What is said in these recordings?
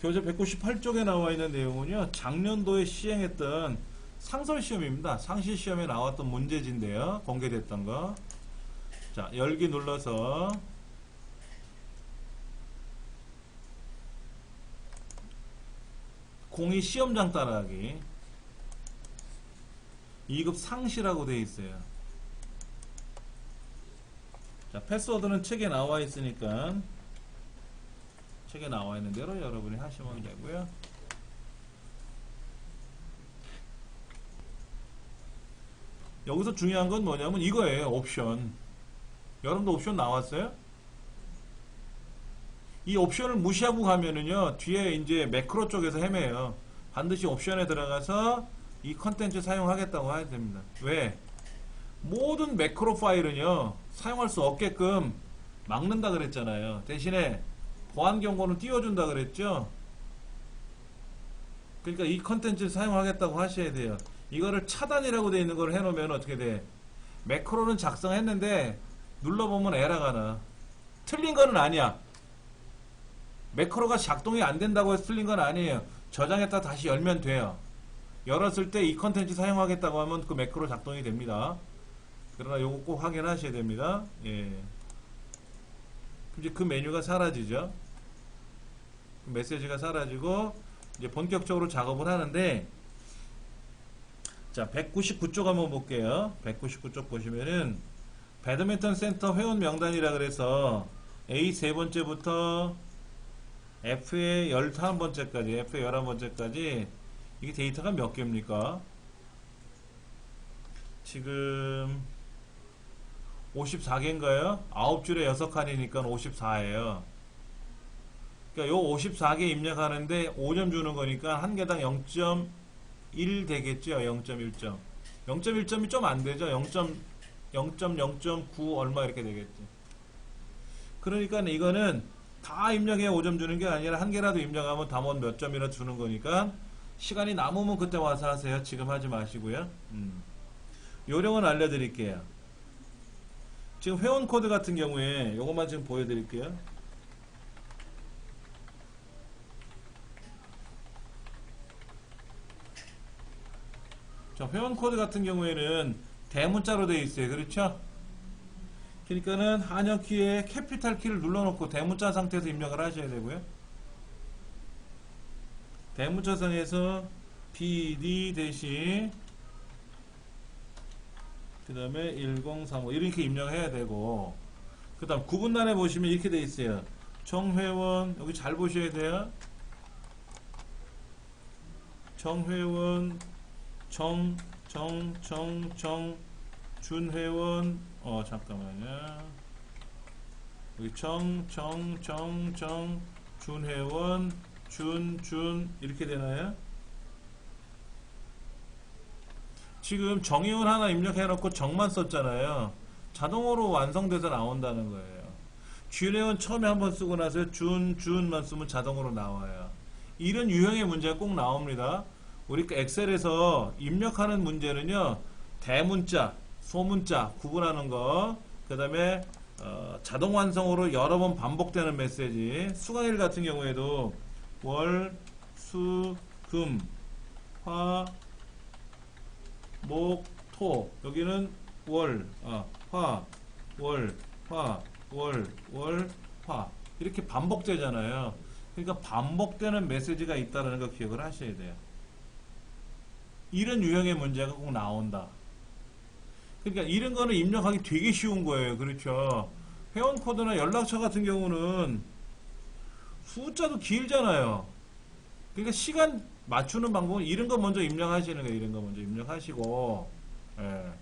교재 198쪽에 나와 있는 내용은요, 작년도에 시행했던 상설시험입니다. 상시시험에 나왔던 문제지인데요, 공개됐던 거. 자, 열기 눌러서 공이 시험장 따라하기 2급 상시라고 되어 있어요. 자, 패스워드는 책에 나와 있으니까 책에 나와 있는 대로 여러분이 하시면 되고요. 여기서 중요한 건 뭐냐면 이거예요. 옵션. 여러분도 옵션 나왔어요? 이 옵션을 무시하고 가면은요, 뒤에 이제 매크로 쪽에서 헤매요. 반드시 옵션에 들어가서 이 컨텐츠 사용하겠다고 해야 됩니다. 왜? 모든 매크로 파일은요, 사용할 수 없게끔 막는다 그랬잖아요. 대신에 보안 경고는 띄워준다 그랬죠. 그러니까 이 컨텐츠를 사용하겠다고 하셔야 돼요. 이거를 차단이라고 되어 있는 걸 해놓으면 어떻게 돼? 매크로는 작성했는데 눌러보면 에러가 나. 틀린 거는 아니야. 매크로가 작동이 안 된다고 해서 틀린 건 아니에요. 저장했다 다시 열면 돼요. 열었을 때 이 컨텐츠 사용하겠다고 하면 그 매크로 작동이 됩니다. 그러나 요거 꼭 확인하셔야 됩니다. 예. 이제 그 메뉴가 사라지죠. 그 메시지가 사라지고 이제 본격적으로 작업을 하는데, 자, 199쪽 한번 볼게요. 199쪽 보시면은 배드민턴 센터 회원 명단이라 그래서 A 세 번째부터 F의 11번째까지, F의 11번째까지 이게 데이터가 몇 개입니까? 지금 54개인가요? 9줄에 6칸이니까 54예요. 그러니까 요 54개 입력하는데 5점 주는 거니까 한 개당 0.1 되겠죠? 0.1점. 0.1점이 좀 안 되죠? 0.0.9 얼마 이렇게 되겠죠. 그러니까 이거는 다 입력해 5점 주는 게 아니라 한 개라도 입력하면 담원 몇 점이나 주는 거니까 시간이 남으면 그때 와서 하세요. 지금 하지 마시고요. 요령은 알려드릴게요. 지금 회원 코드 같은 경우에 요것만 지금 보여드릴게요. 자, 회원 코드 같은 경우에는 대문자로 되어 있어요. 그렇죠? 그러니까는 한영키에 캐피탈 키를 눌러놓고 대문자 상태에서 입력을 하셔야 되고요. 대문자상에서 BD 대시 그 다음에 1035 이렇게 입력해야 되고, 그 다음 구분란에 보시면 이렇게 되어 있어요. 정회원, 여기 잘 보셔야 돼요. 정회원, 준회원, 잠깐만요. 여기 준회원, 이렇게 되나요? 지금 정의원 하나 입력해놓고 정만 썼잖아요. 자동으로 완성돼서 나온다는 거예요. 준회원 처음에 한번 쓰고 나서 준만 쓰면 자동으로 나와요. 이런 유형의 문제가 꼭 나옵니다. 우리 엑셀에서 입력하는 문제는요, 대문자, 소문자 구분하는 거, 그 다음에 자동 완성으로 여러 번 반복되는 메시지, 수강일 같은 경우에도 월, 수, 금, 화, 목, 토, 여기는 월, 화, 월, 화, 월, 화 이렇게 반복되잖아요. 그러니까 반복되는 메시지가 있다는 거 기억을 하셔야 돼요. 이런 유형의 문제가 꼭 나온다. 그러니까 이런 거는 입력하기 되게 쉬운 거예요. 그렇죠? 회원 코드나 연락처 같은 경우는 숫자도 길잖아요. 그러니까 시간 맞추는 방법은 이런 거 먼저 입력하시는 거예요. 이런 거 먼저 입력하시고, 예.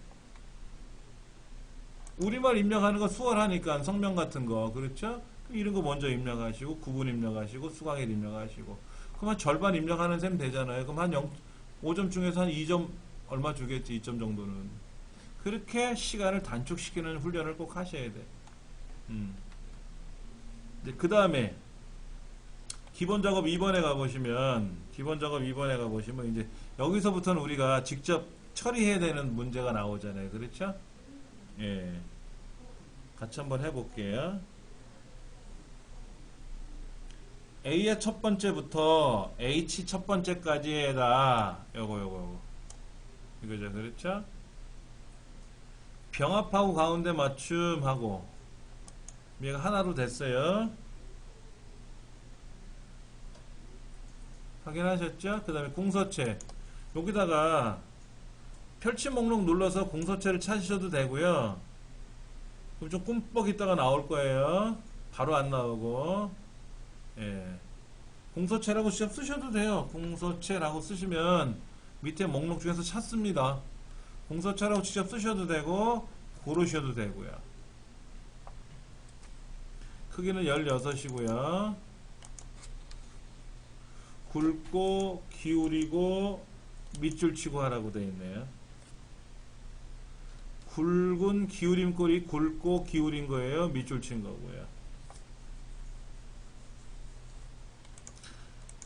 우리말 입력하는 거 수월하니까 성명 같은 거, 그렇죠? 이런 거 먼저 입력하시고, 구분 입력하시고, 수강일 입력하시고, 그럼 한 절반 입력하는 셈 되잖아요. 그럼 한 5점 중에서 한 2점 얼마 주겠지, 2점 정도는. 그렇게 시간을 단축시키는 훈련을 꼭 하셔야 돼. 그 다음에 기본 작업 2번에 가보시면, 이제 여기서부터는 우리가 직접 처리해야 되는 문제가 나오잖아요. 그렇죠? 예. 같이 한번 해볼게요. A의 첫 번째부터 H 첫 번째까지에다 요거 이거죠. 그렇죠? 병합하고 가운데 맞춤하고 얘가 하나로 됐어요. 확인하셨죠? 그 다음에 공서체 여기다가 펼침 목록 눌러서 공서체를 찾으셔도 되고요. 그럼 좀 꿈뻑 있다가 나올 거예요. 바로 안 나오고. 예. 공서체라고 직접 쓰셔도 돼요. 공서체라고 쓰시면 밑에 목록 중에서 찾습니다. 공서체라고 직접 쓰셔도 되고 고르셔도 되고요. 크기는 16이고요. 굵고 기울이고 밑줄 치고 하라고 되어 있네요. 굵은 기울임꼴이 굵고 기울인 거예요. 밑줄 친 거고요.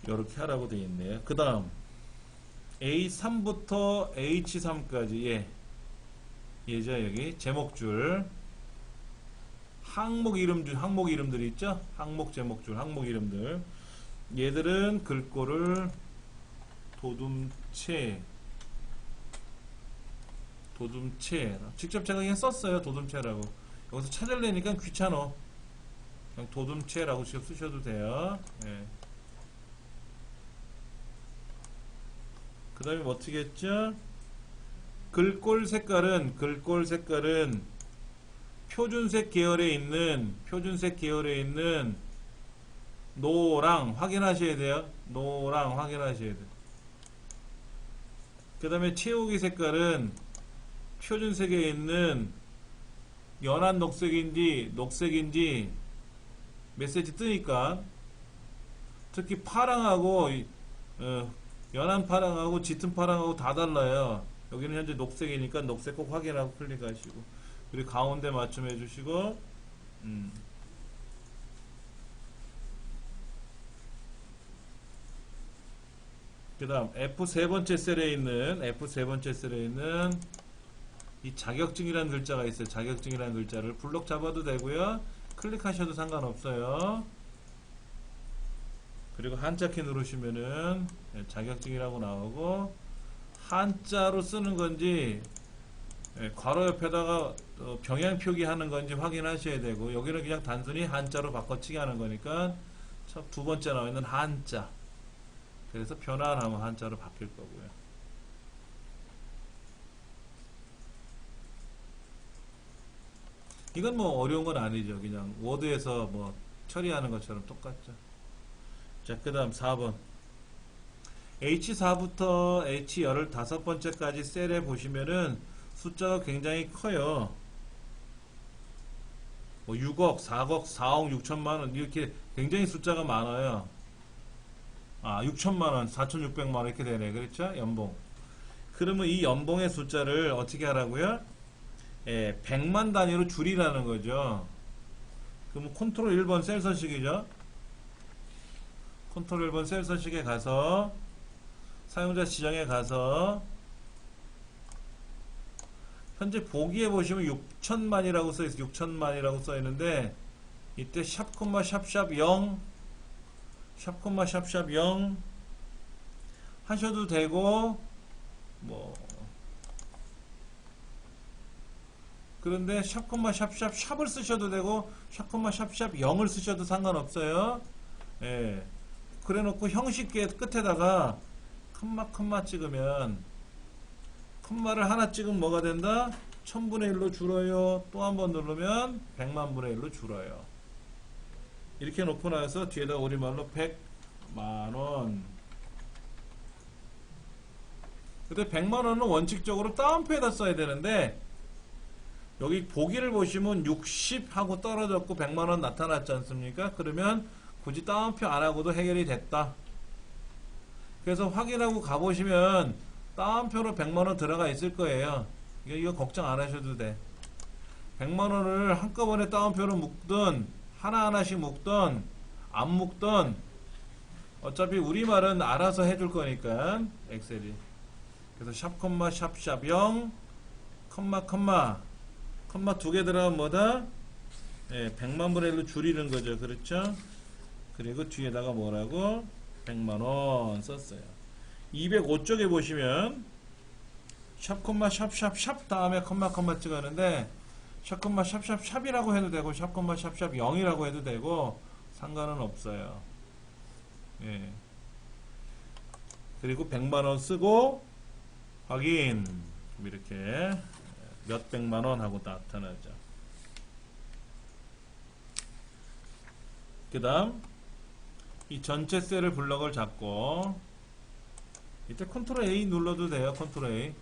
이렇게 하라고 되어 있네요. 그 다음 A3부터 H3까지 얘죠. 여기 제목줄 항목 이름들이 있죠. 항목 제목줄 항목 이름들 얘들은 글꼴을 도둠체 직접 제가 그냥 썼어요. 도둠체라고. 여기서 찾으려니까 귀찮아. 그냥 도둠체라고 직접 쓰셔도 돼요. 예. 그 다음에 뭐 어떻게 했죠? 글꼴 색깔은 표준색 계열에 있는 노랑 확인하셔야 돼요. 노랑 확인하셔야 돼요. 그 다음에 채우기 색깔은 표준색에 있는 연한 녹색인지 메시지 뜨니까 특히 파랑하고 연한 파랑하고 짙은 파랑하고 다 달라요. 여기는 현재 녹색이니까 녹색 꼭 확인하고 클릭하시고 그리고 가운데 맞춤해 주시고 그 다음 F 세 번째 셀에 있는 이 자격증이라는 글자가 있어요. 자격증이라는 글자를 블록 잡아도 되고요. 클릭하셔도 상관없어요. 그리고 한자키 누르시면은 자격증이라고 나오고 한자로 쓰는 건지 괄호 옆에다가 병행 표기하는 건지 확인하셔야 되고 여기는 그냥 단순히 한자로 바꿔치기 하는 거니까 두 번째 나와 있는 한자 그래서 변화를 하면 한자로 바뀔 거고요. 이건 뭐 어려운 건 아니죠. 그냥 워드에서 뭐 처리하는 것처럼 똑같죠. 자, 그 다음 4번. H4부터 H15번째까지 셀에 보시면은 숫자가 굉장히 커요. 뭐 6억, 4억, 4억 6천만원 이렇게 굉장히 숫자가 많아요. 6천만원, 4,600만원 이렇게 되네. 그렇죠? 연봉. 그러면 이 연봉의 숫자를 어떻게 하라고요? 100만 단위로 줄이라는 거죠. 그럼 컨트롤 1번 셀 서식이죠. 컨트롤 1번 셀 서식에 가서 사용자 지정에 가서 현재 보기에 보시면 6천만이라고 써있어요. 6천만이라고 써있는데 이때 샵 콤마 샵샵 0 하셔도 되고 뭐 그런데 샵 콤마 샵샵 샵을 쓰셔도 되고 샵 콤마 샵샵 0을 쓰셔도 상관없어요. 예. 그래 놓고 형식 끝에다가 컴마 찍으면 컴마를 하나 찍으면 뭐가 된다? 1000분의 1로 줄어요. 또 한 번 누르면 100만 분의 1로 줄어요. 이렇게 놓고 나서 뒤에다 우리말로 100만원. 근데 100만원은 원칙적으로 따옴표에다 써야 되는데 여기 보기를 보시면 60 하고 떨어졌고 100만원 나타났지 않습니까? 그러면 굳이 따옴표 안 하고도 해결이 됐다. 그래서 확인하고 가보시면 따옴표로 100만원 들어가 있을 거예요. 이거 걱정 안 하셔도 돼. 100만원을 한꺼번에 따옴표로 묶든 하나하나씩 묶든 안 묶든 어차피 우리말은 알아서 해줄 거니까 엑셀이. 그래서 샵 콤마 샵샵 0 컴마 두 개 들어가면 뭐다? 100만 분의 1로 줄이는 거죠. 그렇죠? 그리고 뒤에다가 뭐라고? 100만원 썼어요. 205쪽에 보시면 샵 콤마 샵샵샵 다음에 콤마 찍었는데 샵 콤마 샵샵샵이라고 해도 되고 샵 콤마 샵샵 0이라고 해도 되고 상관은 없어요. 예. 그리고 100만원 쓰고 확인. 이렇게 몇 백만원 하고 나타나죠. 그 다음 이 전체 셀을 블럭을 잡고 이때 컨트롤 A 눌러도 돼요. 컨트롤 A.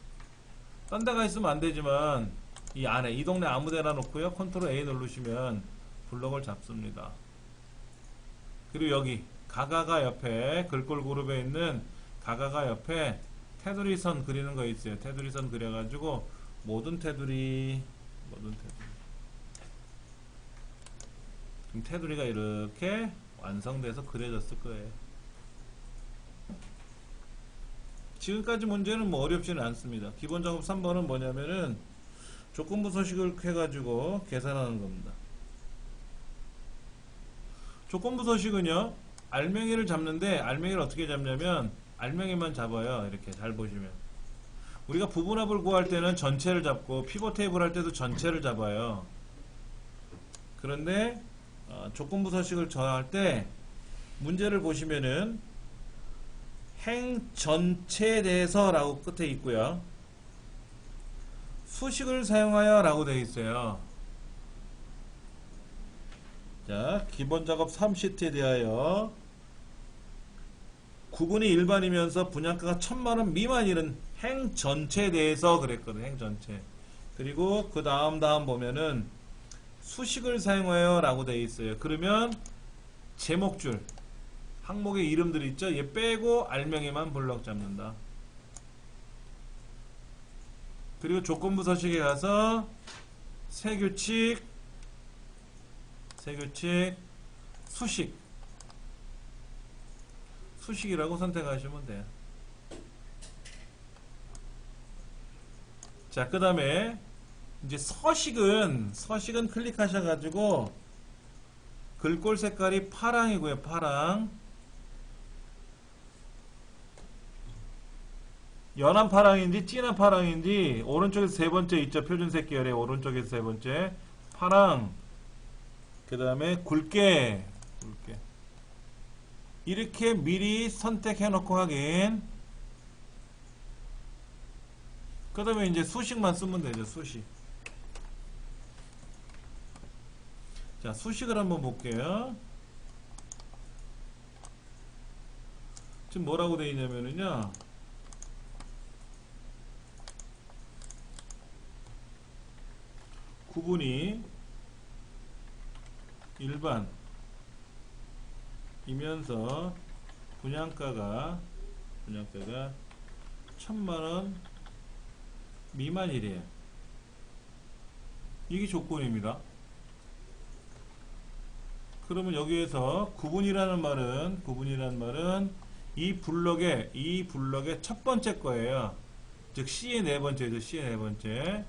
딴 데가 있으면 안 되지만 이 안에 이 동네 아무 데나 놓고요. 컨트롤 A 누르시면 블럭을 잡습니다. 그리고 여기 가가가 옆에 글꼴 그룹에 있는 가가가 옆에 테두리 선 그리는 거 있어요. 테두리 선 그려가지고 모든 테두리 그럼 테두리가 이렇게 완성돼서 그려졌을 거예요. 지금까지 문제는 뭐 어렵지는 않습니다. 기본 작업 3번은 뭐냐면은 조건부 서식을 해가지고 계산하는 겁니다. 조건부 서식은요, 알맹이를 잡는데 알맹이를 어떻게 잡냐면 알맹이만 잡아요. 이렇게 잘 보시면 우리가 부분합을 구할 때는 전체를 잡고 피벗 테이블 할 때도 전체를 잡아요. 그런데 조건부 서식을 정할 때 문제를 보시면은 행 전체에 대해서 라고 끝에 있고요. 수식을 사용하여 라고 되어 있어요. 자, 기본 작업 3시트에 대하여 구분이 일반이면서 분양가가 1000만원 미만이는 행 전체에 대해서 그랬거든. 행 전체. 그리고 그 다음 보면은 수식을 사용하여 라고 되어 있어요. 그러면 제목줄 항목의 이름들이 있죠. 얘 빼고 알맹이만 블럭 잡는다. 그리고 조건부 서식에 가서 세규칙 수식이라고 선택하시면 돼요. 자, 그 다음에 이제 서식은 클릭하셔가지고 글꼴 색깔이 파랑이고요. 파랑. 연한 파랑인지 진한 파랑인지 오른쪽에서 세 번째 있죠. 표준색 계열의 오른쪽에서 세 번째 파랑. 그 다음에 굵게 이렇게 미리 선택해 놓고 확인. 그 다음에 이제 수식만 쓰면 되죠. 수식. 자, 수식을 한번 볼게요. 지금 뭐라고 되어 있냐면요, 구분이 일반이면서 분양가가 1000만원 미만이래요. 이게 조건입니다. 그러면 여기에서 구분이라는 말은 이 블럭의 첫 번째 거예요. 즉 C의 네 번째죠. C의 네 번째.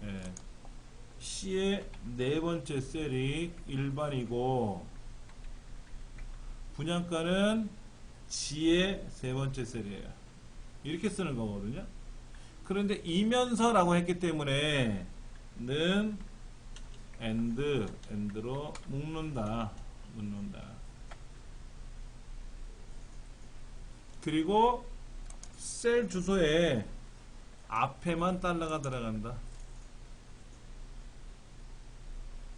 예. C의 네 번째 셀이 일반이고 분양가는 G의 세 번째 셀이에요. 이렇게 쓰는 거거든요. 그런데 이면서라고 했기 때문에 는 end로 묶는다. 그리고 셀 주소에 앞에만 달러가 들어간다.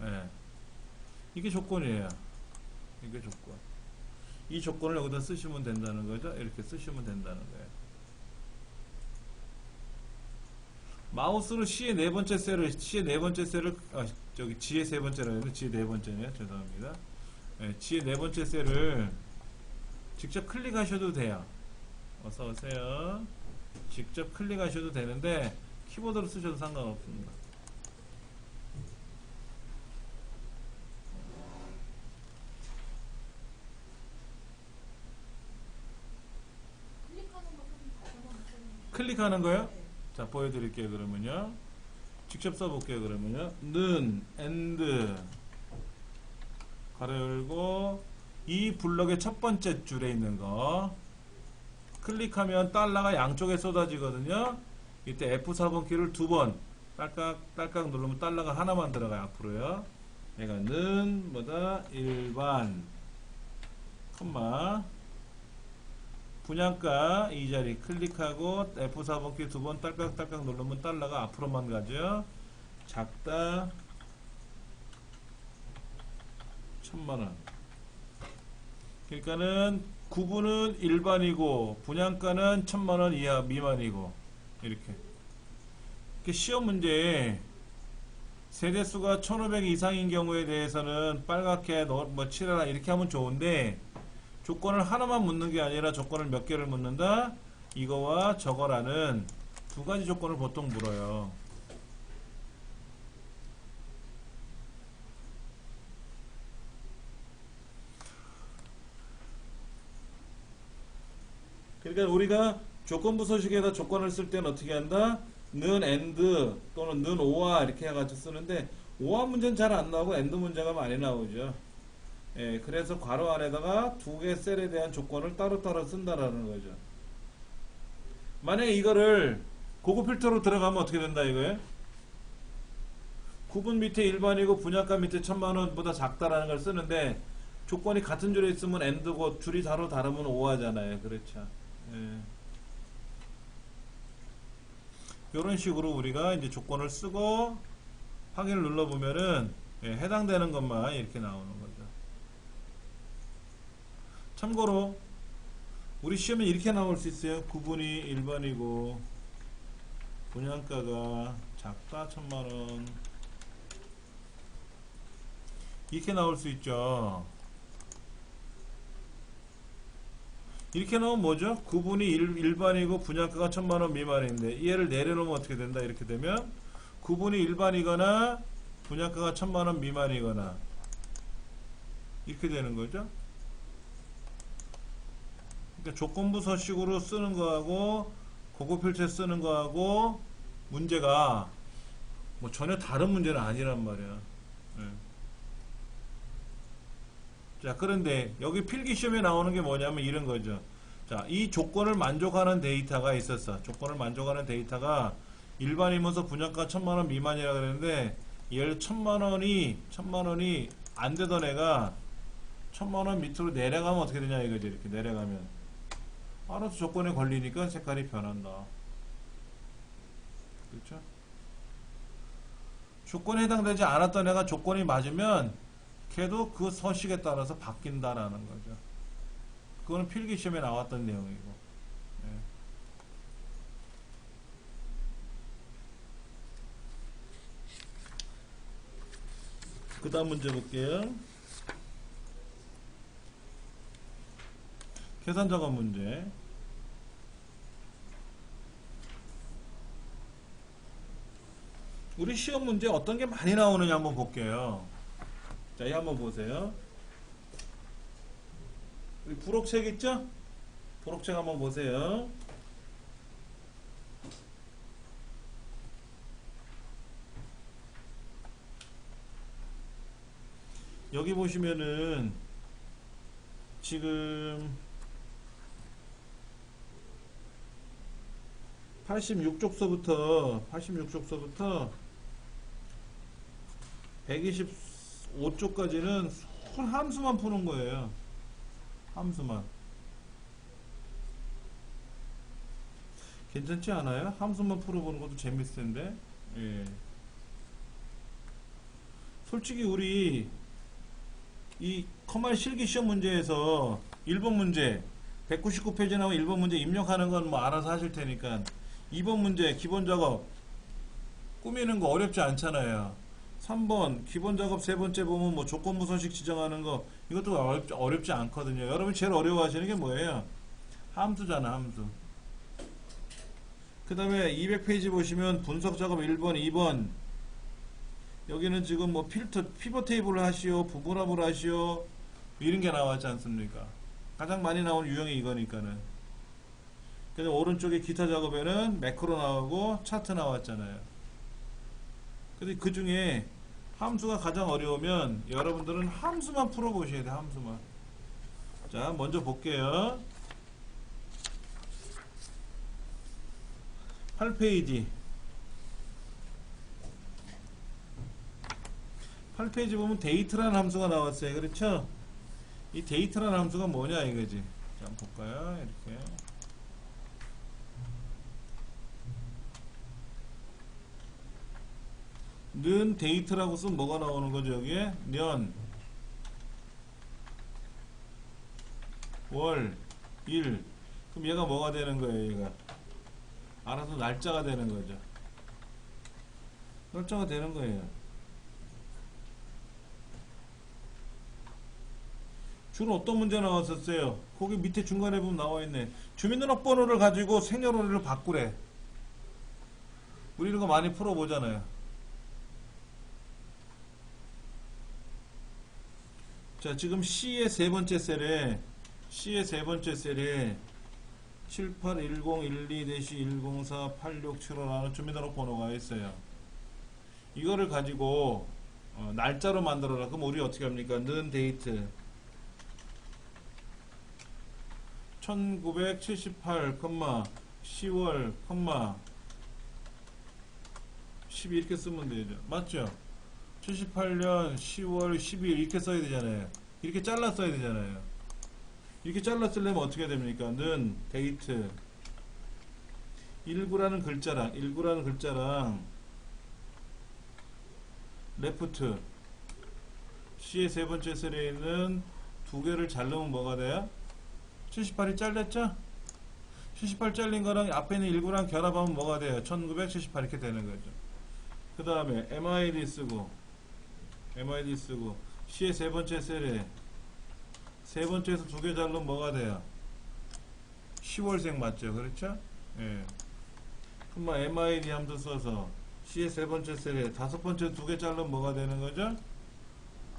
네. 이게 조건이에요. 이게 조건. 이 조건을 여기다 쓰시면 된다는 거죠. 이렇게 쓰시면 된다는 거예요. 마우스로 C의 네 번째 셀을 저기 G의 세 번째라 해도 G의 네 번째네요. 죄송합니다. 네, G의 네 번째 셀을 직접 클릭하셔도 돼요. 어서 오세요. 직접 클릭하셔도 되는데 키보드로 쓰셔도 상관없습니다. 클릭하는 거요? 자, 보여드릴게요. 그러면요, 직접 써볼게요. 그러면요, 는 and 가로 열고 이 블럭의 첫 번째 줄에 있는 거 클릭하면 달러가 양쪽에 쏟아지거든요. 이때 F4번 키를 두 번 딸깍 누르면 달러가 하나만 들어가요. 앞으로요. 얘가 는 뭐다 일반 컴마 분양가 이 자리 클릭하고 F4번 키 두 번 딸깍 누르면 달러가 앞으로만 가죠. 작다 1000만원. 그러니까는 구분은 일반이고 분양가는 1000만원 이하 미만이고 이렇게. 시험 문제에 세대수가 1500 이상인 경우에 대해서는 빨갛게 뭐 칠해라 이렇게 하면 좋은데 조건을 하나만 묻는 게 아니라 조건을 몇 개를 묻는다? 이거와 저거라는 두 가지 조건을 보통 물어요. 그러니까 우리가 조건부 서식에다 조건을 쓸 때는 어떻게 한다? 는 and 또는 는 or 이렇게 해가지고 쓰는데 or 문제는 잘 안 나오고 and 문제가 많이 나오죠. 예, 그래서 괄호 안에다가 두 개 셀에 대한 조건을 따로따로 쓴다라는 거죠. 만약에 이거를 고급 필터로 들어가면 어떻게 된다 이거예요? 구분 밑에 일반이고 분양가 밑에 1000만원보다 작다라는 걸 쓰는데 조건이 같은 줄에 있으면 and고 줄이 서로 다르면 or잖아요. 그렇죠. 예. 이런 식으로 우리가 이제 조건을 쓰고 확인을 눌러보면은 예, 해당되는 것만 이렇게 나오는 거죠. 참고로 우리 시험에 이렇게 나올 수 있어요. 구분이 일반이고 분양가가 작다 1000만원 이렇게 나올 수 있죠. 이렇게 나오면 뭐죠? 구분이 일반이고 분양가가 1000만원 미만인데 얘를 내려놓으면 어떻게 된다? 이렇게 되면 구분이 일반이거나 분양가가 1000만원 미만이거나 이렇게 되는 거죠. 그러니까 조건부 서식으로 쓰는 거하고 고급 필터에 쓰는 거하고 문제가 뭐 전혀 다른 문제는 아니란 말이야. 네. 자, 그런데 여기 필기시험에 나오는 게 뭐냐면 이런 거죠. 자, 이 조건을 만족하는 데이터가 있었어. 조건을 만족하는 데이터가 일반이면서 분양가 1000만원 미만이라 그랬는데 얘를 1000만원이 안 되던 애가 1000만원 밑으로 내려가면 어떻게 되냐 이거지. 이렇게 내려가면 알아서 조건에 걸리니까 색깔이 변한다. 그렇죠? 조건에 해당되지 않았던 애가 조건이 맞으면 걔도 그 서식에 따라서 바뀐다라는 거죠. 그거는 필기시험에 나왔던 내용이고. 네. 그 다음 문제 볼게요. 계산작업 문제. 우리 시험 문제 어떤 게 많이 나오느냐 한번 볼게요. 자, 이 한번 보세요. 우리 부록책 있죠? 부록책 한번 보세요. 여기 보시면은 지금 86쪽서부터 125쪽까지는 순 함수만 푸는 거예요. 함수만. 괜찮지 않아요? 함수만 풀어보는 것도 재밌을 텐데. 예. 솔직히 우리 이 커말 실기 시험 문제에서 1번 문제 199페이지 나오면 1번 문제 입력하는 건 뭐 알아서 하실 테니까 2번 문제 기본 작업 꾸미는 거 어렵지 않잖아요. 3번 기본 작업 세 번째 보면 뭐 조건부 서식 지정하는 거 이것도 어렵지 않거든요. 여러분 제일 어려워하시는 게 뭐예요? 함수잖아, 함수. 그 다음에 200페이지 보시면 분석 작업 1번, 2번 여기는 지금 뭐 필터, 피벗 테이블을 하시오, 부분합을 하시오 이런 게 나왔지 않습니까? 가장 많이 나오는 유형이 이거니까는. 그래서 오른쪽에 기타 작업에는 매크로 나오고 차트 나왔잖아요. 근데 그 중에 함수가 가장 어려우면 여러분들은 함수만 풀어보셔야 돼, 함수만. 자, 먼저 볼게요. 8페이지. 8페이지 보면 데이트라는 함수가 나왔어요. 그렇죠? 이 데이트라는 함수가 뭐냐 이거지. 자, 한번 볼까요? 이렇게. 는 데이트라고 쓰면 뭐가 나오는 거죠? 여기에 년, 월, 일. 그럼 얘가 뭐가 되는 거예요? 얘가 알아서 날짜가 되는 거죠. 날짜가 되는 거예요. 주로 어떤 문제 나왔었어요? 거기 밑에 중간에 보면 나와 있네. 주민등록번호를 가지고 생년월일을 바꾸래. 우리 이런 거 많이 풀어보잖아요. 자, 지금 C의 세 번째 셀에 781012-1048675라는 주민등록번호가 있어요. 이거를 가지고 날짜로 만들어라. 그럼 우리 어떻게 합니까? 는 데이트 1978, 10월, 12 이렇게 쓰면 되죠. 맞죠? 78년 10월 12일 이렇게 써야 되잖아요. 이렇게 잘라 써야 되잖아요. 이렇게 잘라 쓰려면 어떻게 됩니까? 는 데이트 19라는 글자랑 레프트 C의 세 번째 셀에 있는 두 개를 자르면 뭐가 돼요? 78이 잘렸죠? 78 잘린 거랑 앞에 있는 19랑 결합하면 뭐가 돼요? 1978 이렇게 되는 거죠. 그 다음에 MID 쓰고 C의 세 번째 셀에 세 번째에서 두 개 자르면 뭐가 돼요? 10월생 맞죠? 그렇죠? 예. 그럼 MID 함수 써서 C의 세 번째 셀에 다섯 번째 두 개 자르면 뭐가 되는 거죠?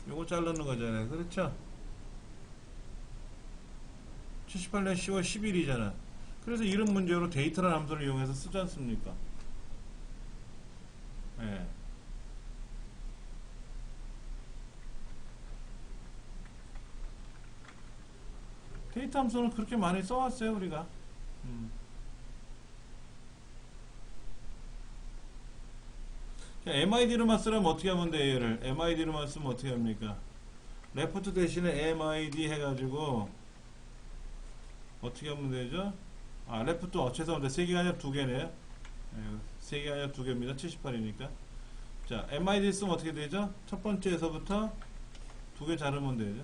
요거 자르는 거잖아요. 그렇죠? 78년 10월 10일이잖아. 그래서 이런 문제로 데이터라는 함수를 이용해서 쓰지 않습니까? 예. 데이터 함수는 그렇게 많이 써왔어요, 우리가. MID로만 쓰려면 어떻게 하면 돼요, 얘를? MID로만 쓰면 어떻게 합니까? 레프트 대신에 MID 해가지고 어떻게 하면 되죠? 아, 레프트, 죄송합니다. 세 개가 아니라 두 개네요. 세 개가 아니라 두 개입니다. 78이니까. 자, MID 쓰면 어떻게 되죠? 첫 번째에서부터 두 개 자르면 되죠.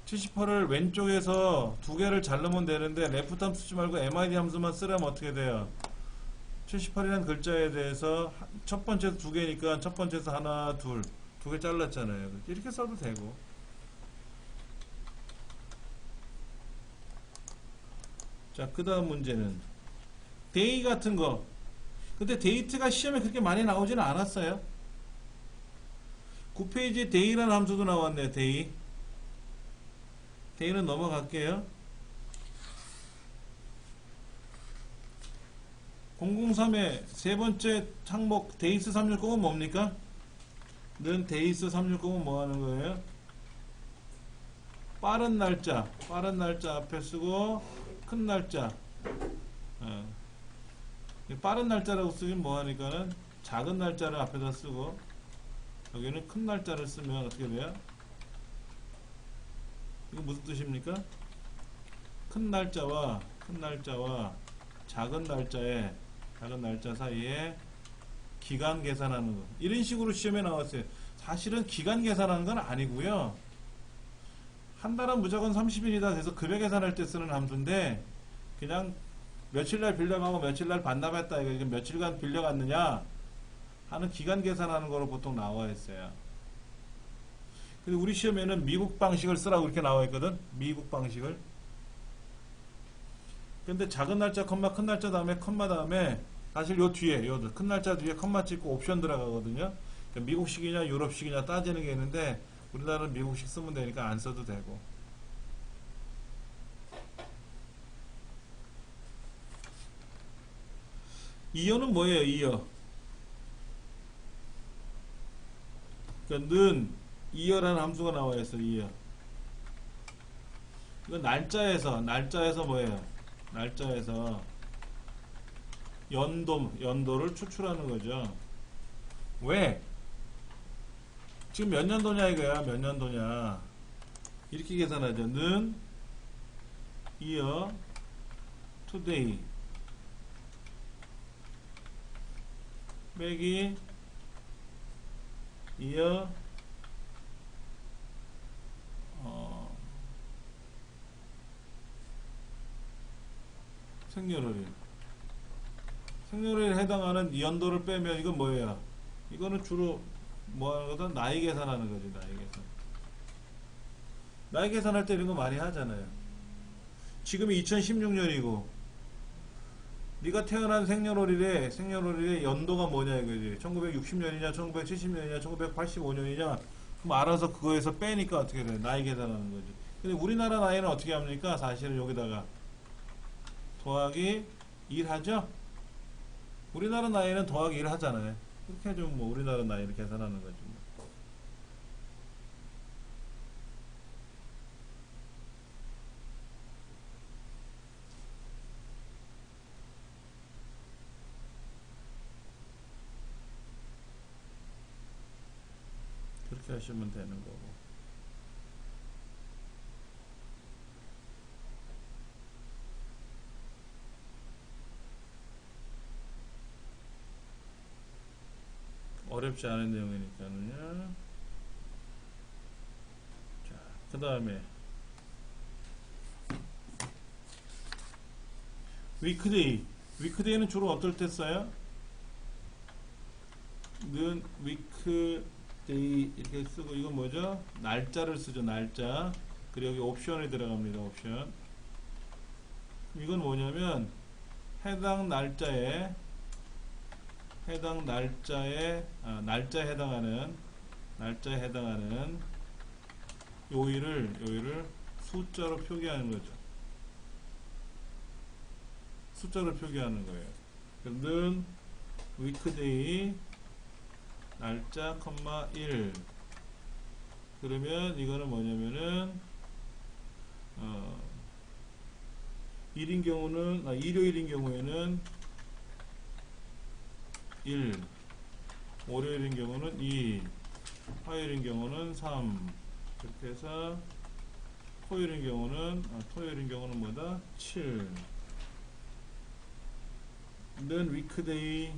(78을) 왼쪽에서 두 개를 자르면 되는데 레프트 함수 쓰지 말고 MID 함수만 쓰려면 어떻게 돼요? 78이라는 글자에 대해서 첫 번째에서 두 개니까 첫 번째에서 하나, 두 개 잘랐잖아요. 이렇게 써도 되고. 자, 그 다음 문제는 데이 같은 거. 근데 데이트가 시험에 그렇게 많이 나오지는 않았어요. 9페이지에 데이라는 함수도 나왔네요. 데이는 넘어갈게요. 003의 세 번째 항목 데이스 360은 뭡니까? 는 데이스 360은 뭐 하는 거예요? 빠른 날짜 앞에 쓰고 큰 날짜. 빠른 날짜라고 쓰긴 뭐 하니까는 작은 날짜를 앞에다 쓰고 여기는 큰 날짜를 쓰면 어떻게 돼요? 이거 무슨 뜻입니까? 큰 날짜와 작은 날짜 사이에 기간 계산하는 거. 이런 식으로 시험에 나왔어요. 사실은 기간 계산하는 건 아니고요. 한 달은 무조건 30일이다 돼서 급여 계산할 때 쓰는 함수인데 그냥 며칠날 빌려가고 며칠날 반납했다. 이거 며칠간 빌려갔느냐 하는 기간 계산하는 거로 보통 나와 있어요. 근데 우리 시험에는 미국 방식을 쓰라고 이렇게 나와 있거든. 미국 방식을. 근데 작은 날짜, 큰 날짜 다음에 사실 요 뒤에 큰 날짜 뒤에 컴마 찍고 옵션 들어가거든요. 그러니까 미국식이냐 유럽식이냐 따지는 게 있는데 우리나라는 미국식 쓰면 되니까 안 써도 되고. 이어는 뭐예요? 이어. 그러니까 는 이어라는 함수가 나와 있어. 이어. 이건 날짜에서 뭐예요? 날짜에서 연도를 추출하는 거죠. 왜? 지금 몇 년도냐 이거야? 몇 년도냐? 이렇게 계산하죠. 는 year today 빼기 year 생년월일에 해당하는 연도를 빼면 이건 뭐예요? 이거는 주로 뭐 하는 거든? 나이 계산하는 거지. 나이 계산할 때 이런 거 많이 하잖아요. 지금이 2016년이고 네가 태어난 생년월일에 연도가 뭐냐 이거지. 1960년이냐 1970년이냐 1985년이냐 그럼 알아서 그거에서 빼니까 어떻게 돼? 나이 계산하는 거지. 근데 우리나라 나이는 어떻게 합니까? 사실은 여기다가 더하기 1 하죠? 우리나라 나이는 더하기 1 하잖아요. 그렇게 해주면 뭐 우리나라 나이를 계산하는 거지. 뭐. 그렇게 하시면 되는 거고. 어렵지 않은 내용이니까요. 자, 그 다음에 위크데이는 주로 어떨 때 써요? 는 위크데이 이렇게 쓰고 이건 뭐죠? 날짜를 쓰죠. 날짜. 그리고 여기 옵션이 들어갑니다. 옵션. 이건 뭐냐면 해당 날짜에 날짜에 해당하는 요일을 숫자로 표기하는 거죠. 숫자로 표기하는 거예요. 는 위크데이 날짜, 1 그러면 이거는 뭐냐면은 일요일인 경우에는 1, 월요일인 경우는 2, 화요일인 경우는 3 이렇게 해서 토요일인 경우는 뭐다? 7 는 위크데이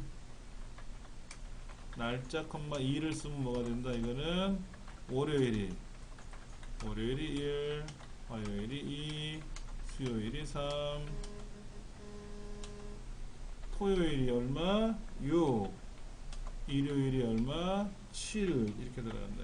날짜, 2를 쓰면 뭐가 된다? 이거는 월요일이 1, 화요일이 2, 수요일이 3, 토요일이 얼마? 6, 일요일이 얼마? 7 이렇게 들어간다.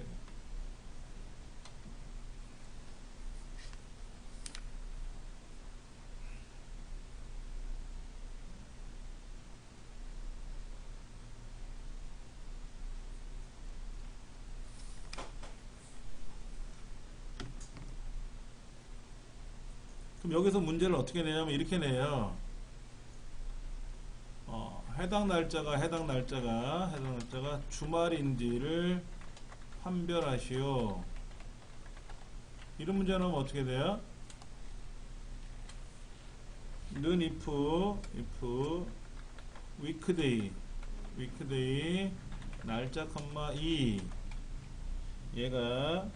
그럼 여기서 문제를 어떻게 내냐면 이렇게 내요. 해당 날짜가 주말인지를 판별하시오. 이런 문제 나오면 어떻게 돼요? 는 if weekday 날짜, 2 얘가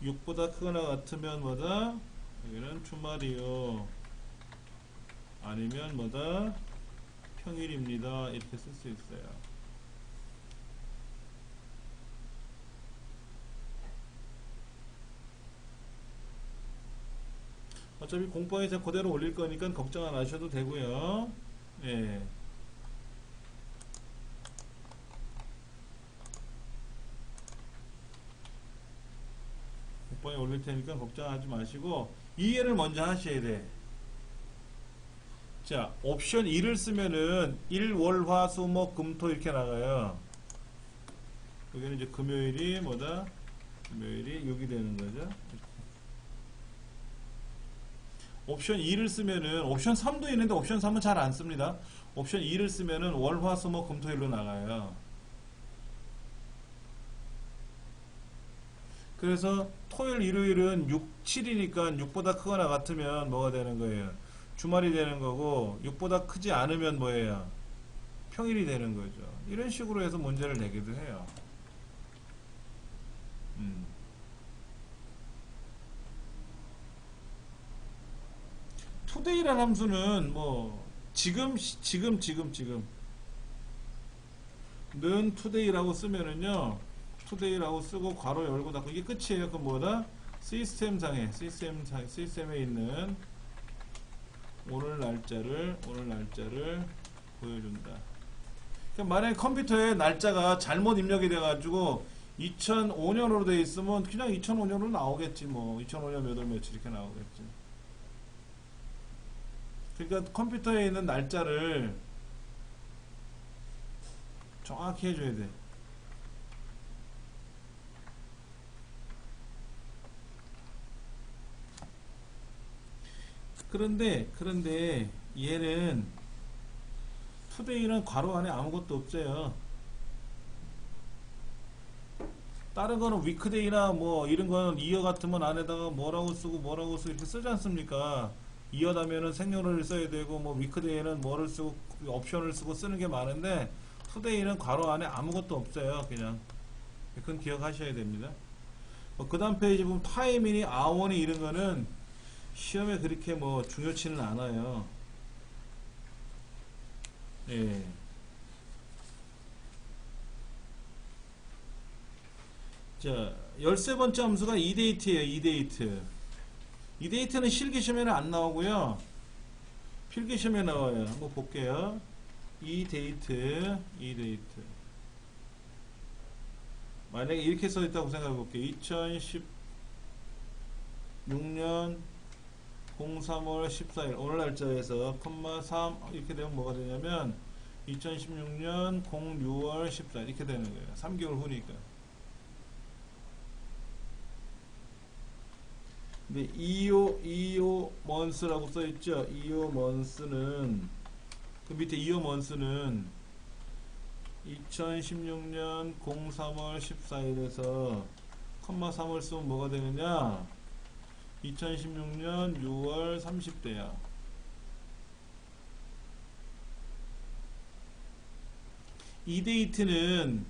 6보다 크거나 같으면 뭐다? 여기는 주말이요. 아니면 뭐다? 평일입니다. 이렇게 쓸 수 있어요. 어차피 공방에서 그대로 올릴 거니까 걱정 안 하셔도 되고요. 예. 공방에 올릴 테니까 걱정하지 마시고 이해를 먼저 하셔야 돼. 자, 옵션 2를 쓰면은 일, 월, 화, 수, 목, 금, 토 이렇게 나가요. 여기는 이제 금요일이 뭐다? 금요일이 6이 되는 거죠. 옵션 2를 쓰면은 옵션 3도 있는데 옵션 3은 잘 안 씁니다. 옵션 2를 쓰면은 월, 화, 수, 목, 금, 토, 일로 나가요. 그래서 토요일, 일요일은 6, 7이니까 6보다 크거나 같으면 뭐가 되는 거예요? 주말이 되는 거고 6보다 크지 않으면 뭐예요? 평일이 되는 거죠. 이런 식으로 해서 문제를 내기도 해요. 투데이라는 함수는 뭐 지금 는 투데이라고 쓰면은요, 투데이라고 쓰고 괄호 열고 닫고 이게 끝이에요. 그럼 뭐다? 시스템에 있는 오늘 날짜를 보여준다. 그러니까 만약에 컴퓨터에 날짜가 잘못 입력이 돼가지고 2005년으로 돼 있으면 그냥 2005년으로 나오겠지. 뭐 2005년 몇 월 며칠 이렇게 나오겠지. 그러니까 컴퓨터에 있는 날짜를 정확히 해줘야 돼. 그런데 얘는 투데이는 괄호 안에 아무것도 없어요. 다른 거는 위크데이나 뭐 이런 거는 이어 같으면 안에다가 뭐라고 쓰고 이렇게 쓰지 않습니까? 이어다면은 생년월일 써야 되고 뭐 위크데이는 뭐를 쓰고 옵션을 쓰고 쓰는 게 많은데 투데이는 괄호 안에 아무것도 없어요. 그냥 그건 기억하셔야 됩니다. 그 다음 페이지 보면 타임이니 아워니 이런 거는 시험에 그렇게 뭐 중요치는 않아요. 예. 자, 13번째 함수가 이데이트예요. 이데이트는 실기시험에는 안 나오고요. 필기시험에 나와요. 한번 볼게요. 이데이트. 만약에 이렇게 써있다고 생각해 볼게요. 2016년 03월 14일 오늘 날짜에서 컴마 3 이렇게 되면 뭐가 되냐면 2016년 06월 14일 이렇게 되는 거예요. 3개월 후니까. 근데 이오 먼스라고 써있죠. 이오 먼스는 그 밑에 이오 먼스는 2016년 03월 14일에서 컴마 3을 쓰면 뭐가 되느냐? 2016년 6월 30대야. 이 데이트는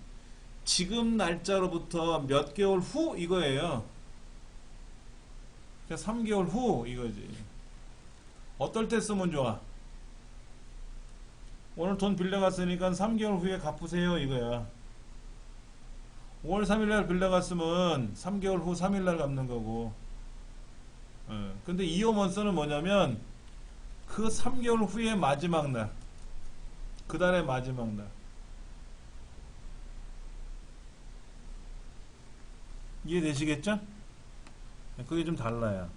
지금 날짜로부터 몇 개월 후 이거예요. 그러니까 3개월 후 이거지. 어떨 때 쓰면 좋아? 오늘 돈 빌려갔으니까 3개월 후에 갚으세요 이거야. 5월 3일날 빌려갔으면 3개월 후 3일날 갚는 거고. 근데 이어먼스는 뭐냐면 그 3개월 후에 마지막 날, 그 달의 마지막 날. 이해되시겠죠? 그게 좀 달라요.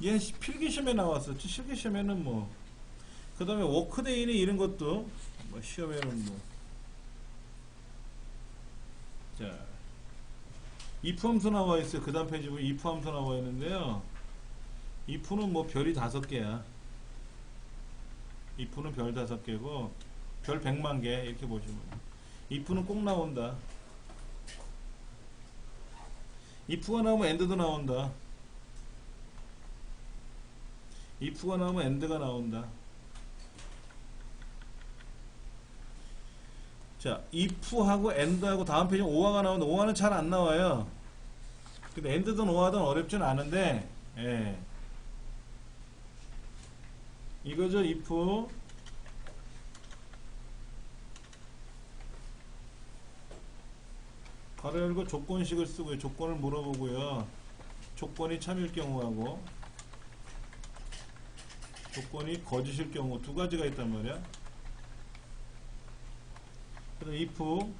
얘 필기시험에 나왔었지. 실기시험에는 뭐. 그 다음에 워크데이니 이런 것도 뭐 시험에는 뭐. 자, if 함수 나와 있어요. 그 다음 페이지 보면 if 함수 나와 있는데요. if는 뭐 별이 5개야. if는 별 5개고 별 100만 개 이렇게 보시면 if는 꼭 나온다. if가 나오면 end도 나온다. if가 나오면 end가 나온다. 자, if하고 end하고 다음 페이지 5화가 나오는데 5화는 잘 안 나와요. 근데 end든 5화든 어렵진 않은데, 예. 이거죠, if. 가로 열고 조건식을 쓰고요. 조건을 물어보고요. 조건이 참일 경우하고, 조건이 거짓일 경우 두 가지가 있단 말이야. 그래서 if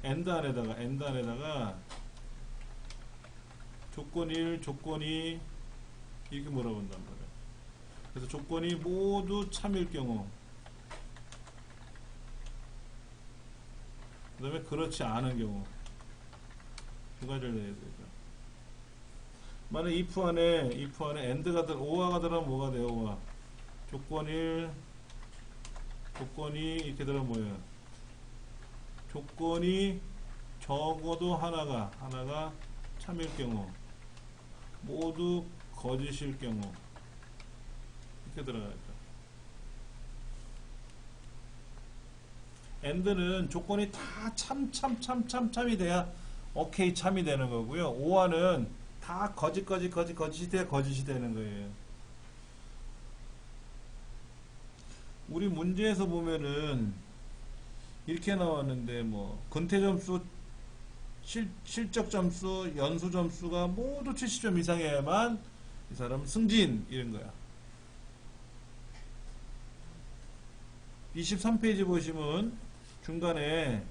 end 안에다가 조건 1, 조건 2 이렇게 물어본단 말이야. 그래서 조건이 모두 참일 경우, 그 다음에 그렇지 않은 경우, 두 가지를 내야 되죠. 만약 if 안에 and가 오화가 들어가면 뭐가 돼요? 오화. 조건 1, 조건이 이렇게 들어가면 뭐예요? 조건이 적어도 하나가 참일 경우, 모두 거짓일 경우, 이렇게 들어가죠. and는 조건이 다 참이 돼야 오케이 참이 되는 거고요. 오화는 다 거짓이 돼야 거짓이 되는 거예요. 우리 문제에서 보면은 이렇게 나왔는데 뭐 근태 점수, 실적 점수, 연수 점수가 모두 70점 이상이어야만 이 사람은 승진 이런 거야. 23페이지 보시면 중간에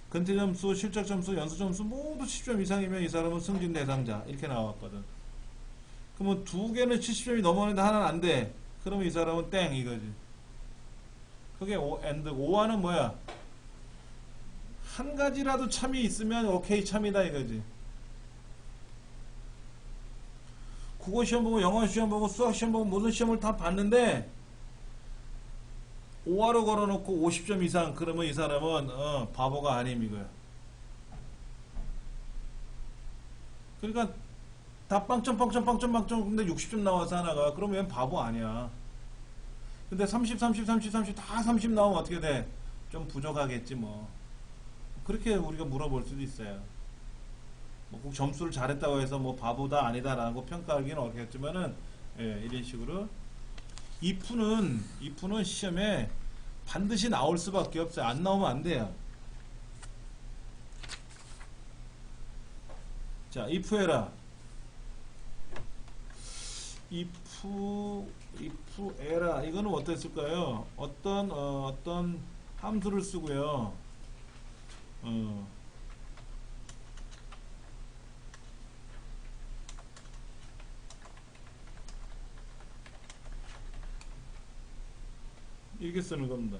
근태 점수, 실적 점수, 연수 점수 모두 70점 이상이면 이 사람은 승진 대상자 이렇게 나왔거든. 그러면 두 개는 70점이 넘었는데 하나는 안 돼. 그러면 이 사람은 땡 이거지. 그게 오화는 뭐야? 한 가지라도 참이 있으면 오케이 참이다 이거지. 국어 시험 보고 영어 시험 보고 수학 시험 보고 모든 시험을 다 봤는데 오화로 걸어놓고 50점 이상 그러면 이 사람은 바보가 아님 이거야. 그러니까 다 빵점 근데 60점 나와서 하나가 그러면 얘는 바보 아니야. 근데 30 다 30 나오면 어떻게 돼? 좀 부족하겠지 뭐. 그렇게 우리가 물어볼 수도 있어요. 뭐 꼭 점수를 잘했다고 해서 뭐 바보다 아니다라고 평가하기는 어렵겠지만은 이런 식으로 if는 시험에 반드시 나올 수밖에 없어요. 안 나오면 안 돼요. 자, if 해라. if 에라 이거는 어땠을까요? 어떤 함수를 쓰고요. 이렇게 쓰는 겁니다.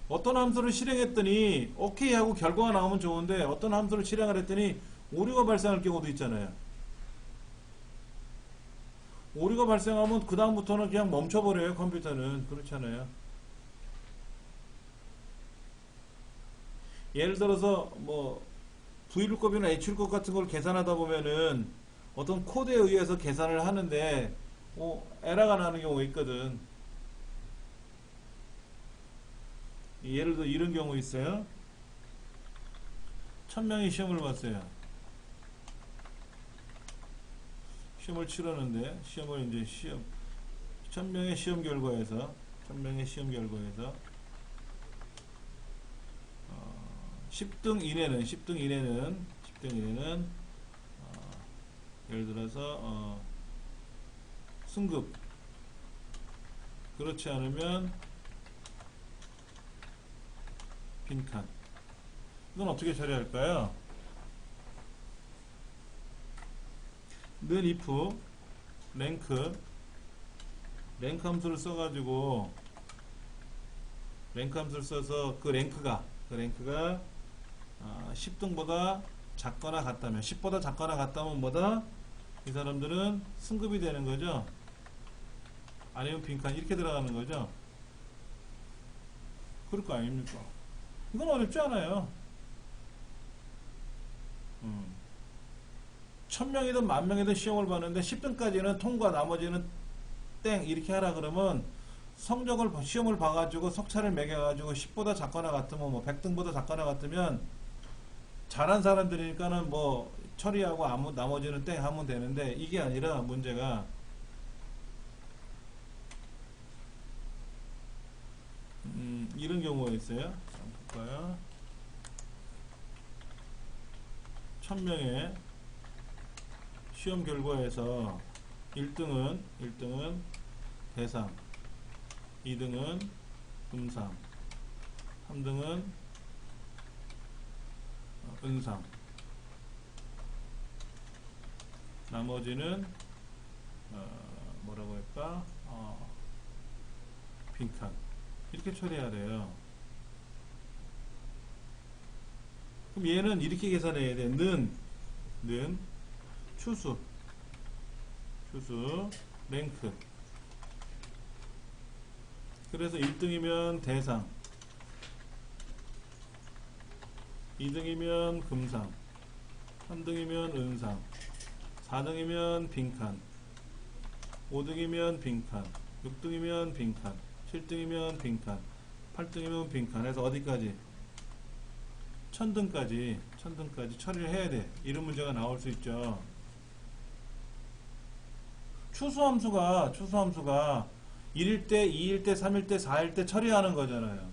어떤 함수를 실행했더니 오케이 하고 결과가 나오면 좋은데 어떤 함수를 실행을 했더니 오류가 발생할 경우도 있잖아요. 오류가 발생하면 그 다음부터는 그냥 멈춰버려요. 컴퓨터는. 그렇잖아요. 예를 들어서 뭐 Vlookup이나 Hlookup 같은 걸 계산하다 보면은 어떤 코드에 의해서 계산을 하는데 에러가 나는 경우가 있거든. 예를 들어 이런 경우 있어요. 1000명이 시험을 봤어요. 시험을 치렀는데 시험을 이제 1000명의 시험 결과에서 10등 이내는 예를 들어서 승급, 그렇지 않으면 빈칸. 이건 어떻게 처리할까요? 는 if 랭크 함수를 써가지고 랭크 함수를 써서 그 랭크가 10등보다 작거나 같다면 10보다 작거나 같다면 뭐다? 이 사람들은 승급이 되는 거죠. 아니면 빈칸 이렇게 들어가는 거죠. 그럴 거 아닙니까? 이건 어렵지 않아요. 1000명이든 10,000명이든 시험을 봤는데 10등까지는 통과, 나머지는 땡 이렇게 하라 그러면 시험을 봐가지고 석차를 매겨가지고 10보다 작거나 같으면 뭐 100등보다 작거나 같으면 잘한 사람들이니까는 뭐 처리하고 나머지는 땡 하면 되는데 이게 아니라 문제가 이런 경우가 있어요. 한번 볼까요? 1000명의 시험 결과에서 1등은 대상, 2등은 음상, 3등은 은상, 나머지는 뭐라고 할까? 빈칸 이렇게 처리해야 돼요. 그럼 얘는 이렇게 계산해야 돼. 는 추수 랭크. 그래서 1등이면 대상, 2등이면 금상, 3등이면 은상, 4등이면 빈칸, 5등이면 빈칸, 6등이면 빈칸, 7등이면 빈칸, 8등이면 빈칸 해서 어디까지? 1000등까지 처리를 해야 돼. 이런 문제가 나올 수 있죠. 추수함수가 1일 때, 2일 때, 3일 때, 4일 때 처리하는 거잖아요.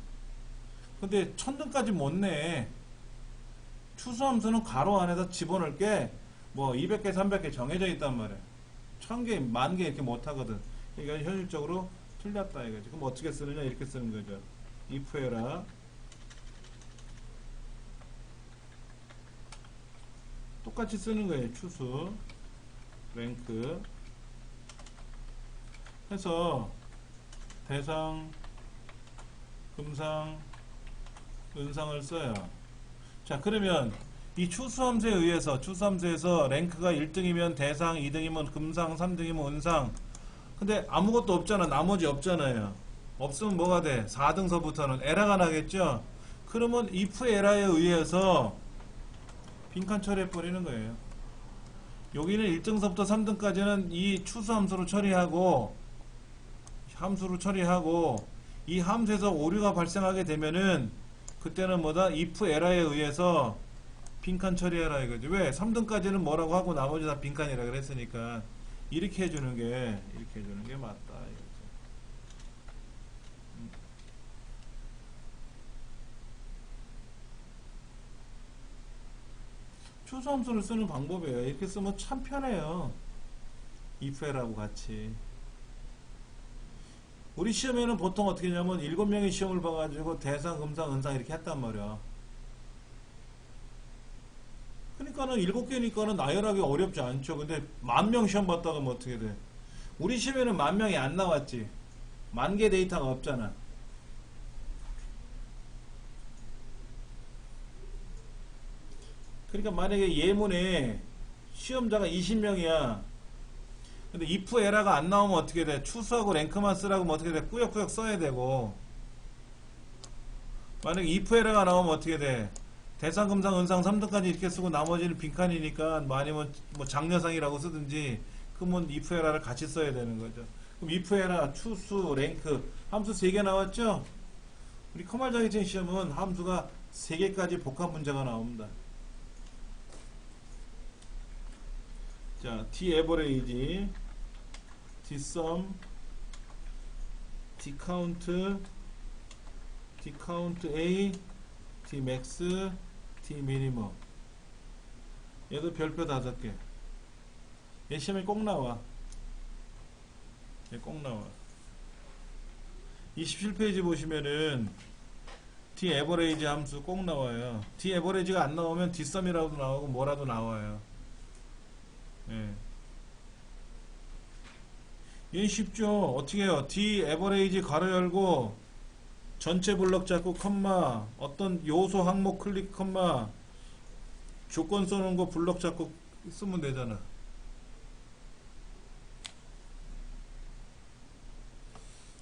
근데 1000등까지 못 내. 추수함수는 가로 안에다 집어넣을 게 뭐 200개, 300개 정해져 있단 말이야. 1000개, 10,000개 이렇게 못 하거든. 그러니까 현실적으로 틀렸다 이거지. 그럼 어떻게 쓰느냐? 이렇게 쓰는 거죠. if 해라. 똑같이 쓰는 거예요. 추수 랭크 해서 대상, 금상, 은상을 써요. 자, 그러면 이 추수함수에서 랭크가 1등이면 대상, 2등이면 금상, 3등이면 은상. 근데 아무것도 없잖아. 나머지 없잖아요. 없으면 뭐가 돼? 4등서부터는 에러가 나겠죠? 그러면 if 에러에 의해서 빈칸 처리해 버리는 거예요. 여기는 1등서부터 3등까지는 이 추수함수로 처리하고 이 함수에서 오류가 발생하게 되면은 그때는 뭐다? if 에러에 의해서 빈칸 처리해라 이거지. 왜? 3등까지는 뭐라고 하고 나머지 다 빈칸이라 그랬으니까 이렇게 해주는 게 맞다 이거지. 추수함수를 쓰는 방법이에요. 이렇게 쓰면 참 편해요. if라고 같이. 우리 시험에는 보통 어떻게 하냐면 7명의 시험을 봐가지고 대상, 금상, 은상 이렇게 했단 말이야. 그러니까는 7개니까는 나열하기 어렵지 않죠. 근데 10,000명 시험 봤다가 뭐 어떻게 돼? 우리 시험에는 10,000명이 안 나왔지. 10,000개 데이터가 없잖아. 그러니까 만약에 예문에 시험자가 20명이야. 근데 if 에러가 안 나오면 어떻게 돼? 추수하고 랭크만 쓰라고 하면 어떻게 돼? 꾸역꾸역 써야 되고. 만약에 if 에러가 나오면 어떻게 돼? 대상, 금상, 은상 3등까지 이렇게 쓰고 나머지는 빈칸이니까 뭐 아니면 뭐 장려상이라고 쓰든지 그러면 if 에러를 같이 써야 되는 거죠. 그럼 if 에러, 추수, 랭크 함수 3개 나왔죠? 우리 커말 자격증 시험은 함수가 3개까지 복합 문제가 나옵니다. 자, d-average, d-sum, d-count, d-count-a, d-max, d-minimum. 얘도 별표 5개. 얘 시험에 꼭 나와. 얘 꼭 나와. 27페이지 보시면은 d-average 함수 꼭 나와요. d-average가 안 나오면 d-sum이라도 나오고 뭐라도 나와요. 예. 얘는 쉽죠. 어떻게 해요? d-average 가로 열고 전체 블럭 잡고 컴마 어떤 요소 항목 클릭 컴마 조건 써놓은 거 블럭 잡고 쓰면 되잖아.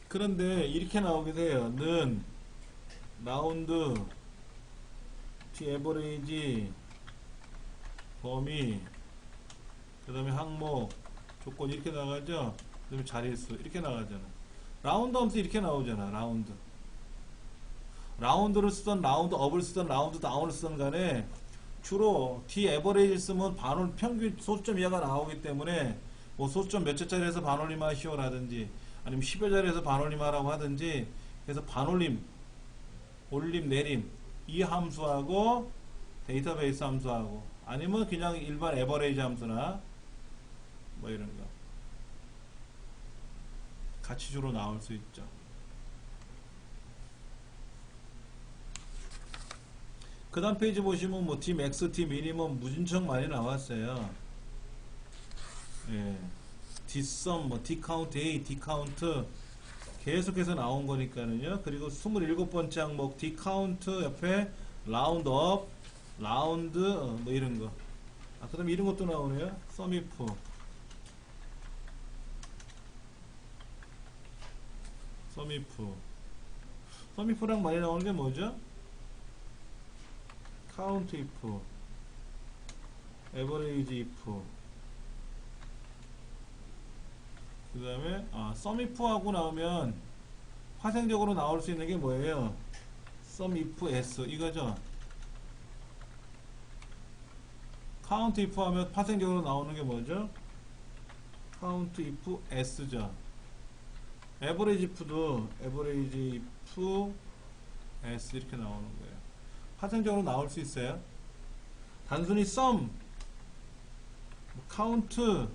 그런데 이렇게 나오게 돼요. 는 라운드 d-average 범위 그 다음에 항목 조건 이렇게 나가죠. 그 다음에 자릿수 이렇게 나가잖아. 라운드 함수 이렇게 나오잖아. 라운드를 쓰던 라운드 업을 쓰던 라운드 다운을 쓰던 간에 주로 d-average 쓰면 반올 평균 소수점 이하가 나오기 때문에 뭐 소수점 몇 초짜리에서 반올림 하시오라든지 아니면 10여 자리에서 반올림 하라고 하든지 그래서 반올림 올림 내림 이 함수하고 데이터베이스 함수하고 아니면 그냥 일반 에버레이지 함수나 뭐 이런 거 같이 주로 나올 수 있죠. 그 다음 페이지 보시면 뭐 Tmax, Tminimum 무진청 많이 나왔어요. 예. 뒷섬, 뭐 디카운트 A, 디카운트 계속해서 나온 거니까는요. 그리고 27번째 항목 디카운트 옆에 라운드 업, 라운드 뭐 이런 거. 아, 그 다음에 이런 것도 나오네요. 썸이프, 썸이프, 썸이프랑 많이 나오는 게 뭐죠? 카운트 이프, 에버레이지 이프. 그 다음에 썸이프하고 나오면 화생적으로 나올 수 있는 게 뭐예요? 썸이프 S 이거죠. 카운트 이프 하면 파생적으로 나오는 게 뭐죠? 카운트 이프 S죠. 에버리지 이프도 에버리지 이프 S 이렇게 나오는 거예요. 파생적으로 나올 수 있어요. 단순히 썸, 카운트,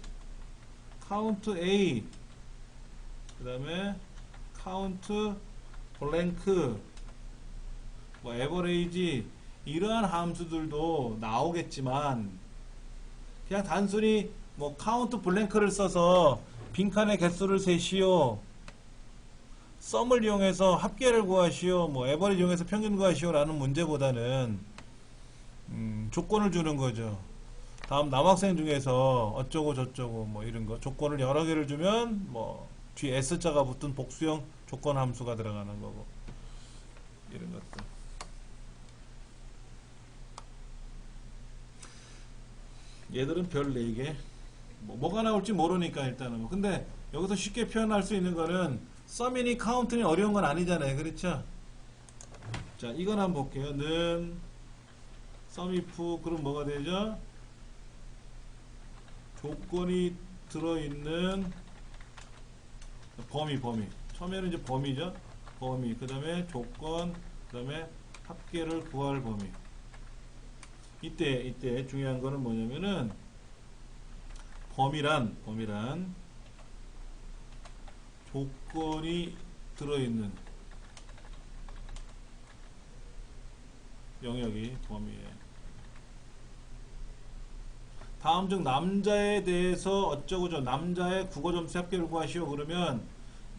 카운트 A, 그 다음에 카운트 블랭크, 뭐 에버레이지 이러한 함수들도 나오겠지만 그냥 단순히 뭐 카운트 블랭크를 써서 빈칸의 개수를 세시오, 썸을 이용해서 합계를 구하시오, 뭐 에버리지 이용해서 평균 구하시오 라는 문제보다는 조건을 주는 거죠. 다음 남학생 중에서 어쩌고 저쩌고 뭐 이런 거 조건을 여러 개를 주면 뭐 뒤에 S자가 붙은 복수형 조건 함수가 들어가는 거고 이런 것들. 얘들은 별 4개. 뭐가 나올지 모르니까 일단은. 근데 여기서 쉽게 표현할 수 있는 거는 썸이니 카운트니 어려운 건 아니잖아요. 그렇죠? 자, 이건 한번 볼게요. 는 썸이프 그럼 뭐가 되죠? 조건이 들어있는 범위. 처음에는 이제 범위죠. 범위. 그 다음에 조건. 그 다음에 합계를 구할 범위. 이때 중요한 거는 뭐냐면은 범위란 조건이 들어있는 영역이 범위에. 다음 중 남자에 대해서 어쩌고저 남자의 국어점수 합계를 구하시오 그러면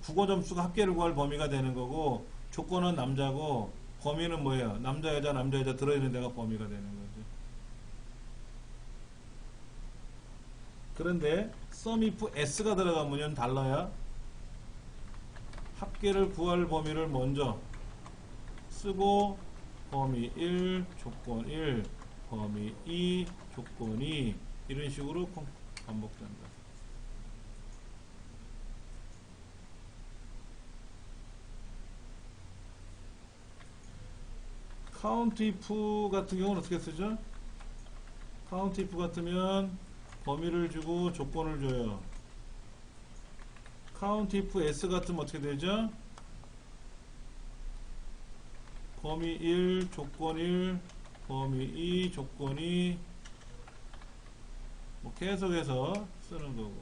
국어점수가 합계를 구할 범위가 되는 거고 조건은 남자고 범위는 뭐예요? 남자 여자 들어있는 데가 범위가 되는 거죠. 그런데 썸이프 S가 들어가면 달라야 합계를 구할 범위를 먼저 쓰고 범위 1, 조건 1, 범위 2, 조건 2 이런 식으로 반복된다. 카운트 if 같은 경우는 어떻게 쓰죠? 카운트 if 같으면 범위를 주고 조건을 줘요. 카운트 if S 같으면 어떻게 되죠? 범위 1, 조건 1, 범위 2, 조건 2 뭐 계속해서 쓰는 거고.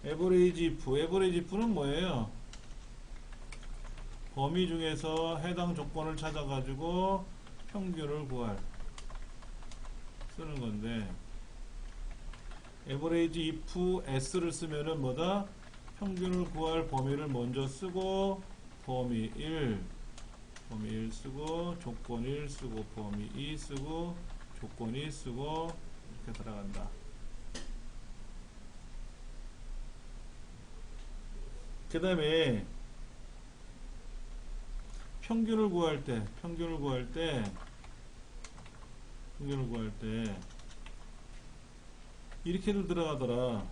에버레이지 if는 뭐예요? 범위 중에서 해당 조건을 찾아가지고 평균을 구할 쓰는 건데 에버레이지 if S를 쓰면은 뭐다? 평균을 구할 범위를 먼저 쓰고 범위 1 쓰고 조건 1 쓰고 범위 2 쓰고 조건 2 쓰고 이렇게 들어간다. 그 다음에 평균을 구할 때 이렇게도 들어가더라.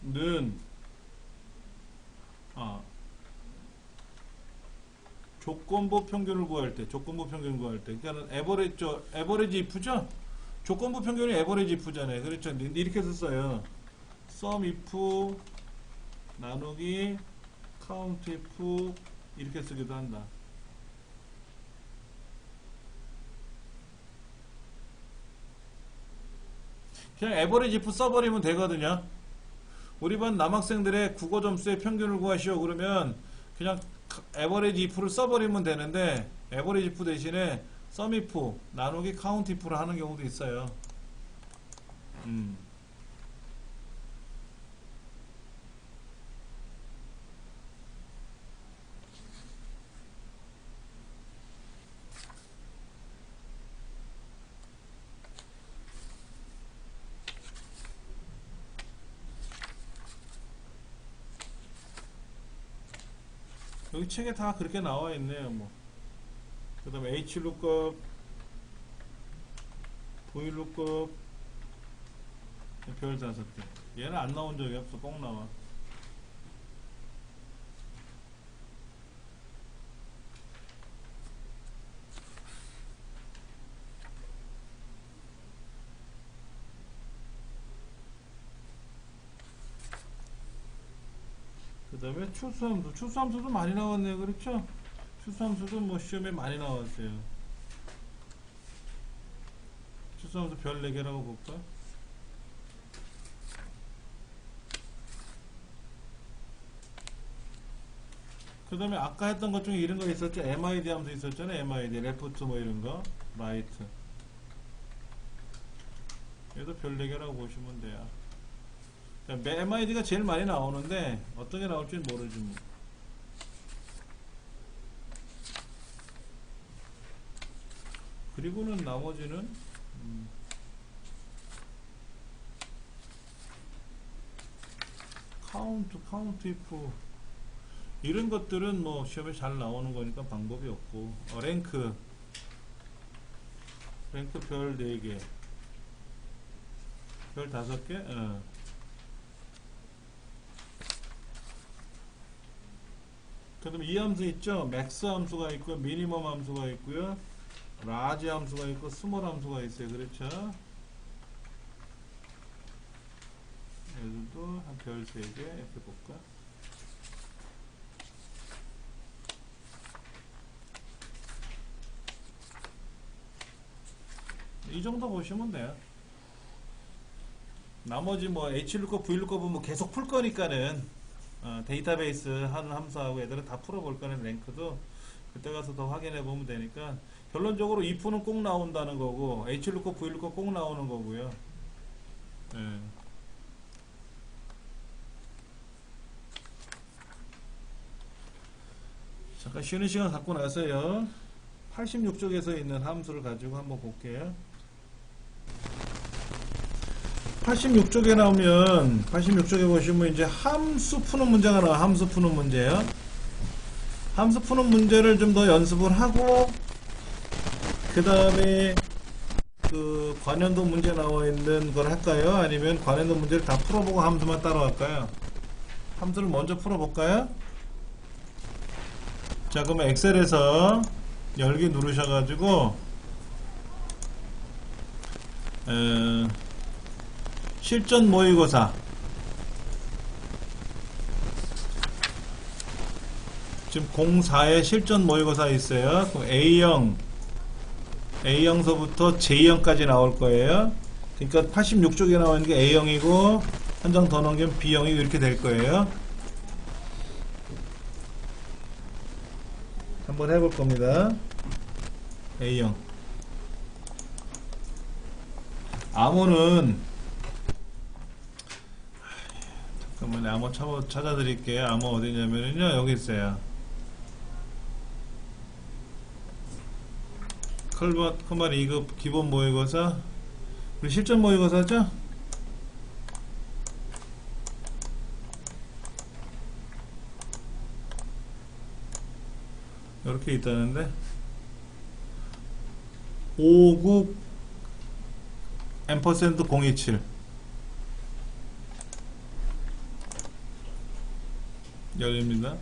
는 조건부 평균을 구할 때 그러니까 에버리지 if죠? 조건부 평균이 에버리지 if잖아요. 그렇죠? 이렇게 썼어요. sum if 나누기 count if 이렇게 쓰기도 한다. 그냥 에버리지 if 써버리면 되거든요. 우리 반 남학생들의 국어 점수의 평균을 구하시오 그러면 그냥 에버리지 if를 써버리면 되는데 에버리지 if 대신에 sum if 나누기 count if를 하는 경우도 있어요. 음. 여기 책에 다 그렇게 나와 있네요. 뭐. 그 다음에 HLOOKUP, VLOOKUP, 별 5개. 얘는 안 나온 적이 없어. 꼭 나와. 그 다음에 추수함수. 추수함수도 많이 나왔네요. 그렇죠? 추수함수도 뭐 시험에 많이 나왔어요. 추수함수 별 4개라고 볼까? 그 다음에 아까 했던 것 중에 이런 거 있었죠? MID 함수 있었잖아요. MID, 레프트 뭐 이런 거. 라이트. 얘도 별 4개라고 보시면 돼요. MID가 제일 많이 나오는데 어떤 게 나올지는 모르지 뭐. 그리고는 나머지는 카운트 이프 이런 것들은 뭐 시험에 잘 나오는 거니까 방법이 없고 랭크 별 4개 별 5개 그 다음에 이 함수 있죠? 맥스 함수가 있고요, 미니멈 함수가 있고요, 라지 함수가 있고, 스몰 함수가 있어요. 그렇죠? 얘들도 한 별 3개 이렇게 볼까? 이 정도 보시면 돼요. 나머지 뭐 HLOOKUP, VLOOKUP은 뭐 계속 풀 거니까는 데이터베이스 하는 함수하고 애들은 다 풀어볼 거는 랭크도 그때 가서 더 확인해 보면 되니까 결론적으로 if는 꼭 나온다는 거고 HLOOKUP, VLOOKUP 꼭 나오는 거고요. 예. 잠깐 쉬는 시간 갖고 나서요. 86쪽에서 있는 함수를 가지고 한번 볼게요. 86쪽에 나오면 86쪽에 보시면 이제 함수 푸는 문제가 나와. 함수 푸는 문제요. 함수 푸는 문제를 좀 더 연습을 하고 그 다음에 그 관련도 문제 나와 있는 걸 할까요? 아니면 관련도 문제를 다 풀어보고 함수만 따로 할까요? 함수를 먼저 풀어볼까요? 자, 그러면 엑셀에서 열기 누르셔가지고 실전 모의고사 지금 04에 실전 모의고사 있어요. 그럼 A형서부터 J형까지 나올 거예요. 그러니까 86쪽에 나와 있는 게 A형이고 한 장 더 넘기면 B형이 이렇게 될 거예요. 한번 해볼 겁니다. A형 암호는 잠깐만요. 암호 찾아드릴게요. 암호 어디냐면요 여기 있어요. 컬만 2급 기본 모의고사 우리 실전 모의고사죠? 이렇게 있다는데 59 M% 027 열립니다.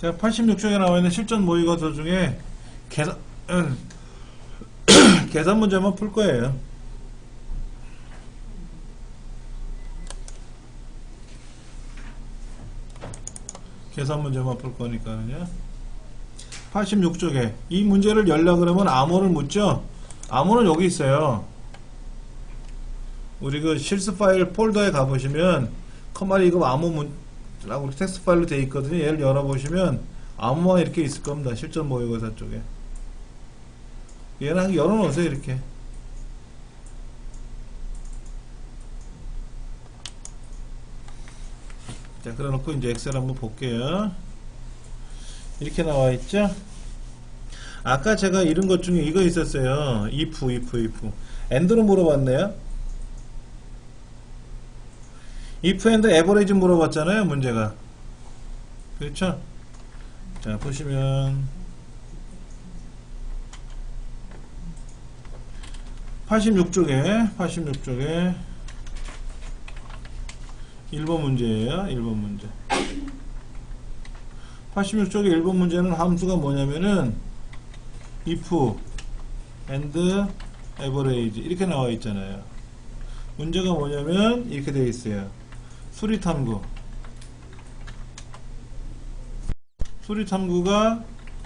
자, 86쪽에 나와 있는 실전 모의고사 중에 계산 문제만 풀 거예요. 계산 문제만 풀 거니까요. 86쪽에 이 문제를 열려 그러면 암호를 묻죠. 암호는 여기 있어요. 우리 그 실습 파일 폴더에 가보시면 컴마리 이거 암호라고 텍스트 파일로 되어 있거든요. 얘를 열어보시면 암호가 이렇게 있을 겁니다. 실전 모의고사 쪽에. 얘는 한 열어놓으세요 이렇게. 자, 그래놓고 이제 엑셀 한번 볼게요. 이렇게 나와 있죠? 아까 제가 이런 것 중에 이거 있었어요. if. end로 물어봤네요. if and average 물어봤잖아요, 문제가. 그렇죠? 자, 보시면 86쪽에 1번 문제예요. 1번 문제. 86쪽의 1번 문제는 함수가 뭐냐면은 if and average 이렇게 나와 있잖아요. 문제가 뭐냐면 이렇게 되어 있어요. 수리탐구가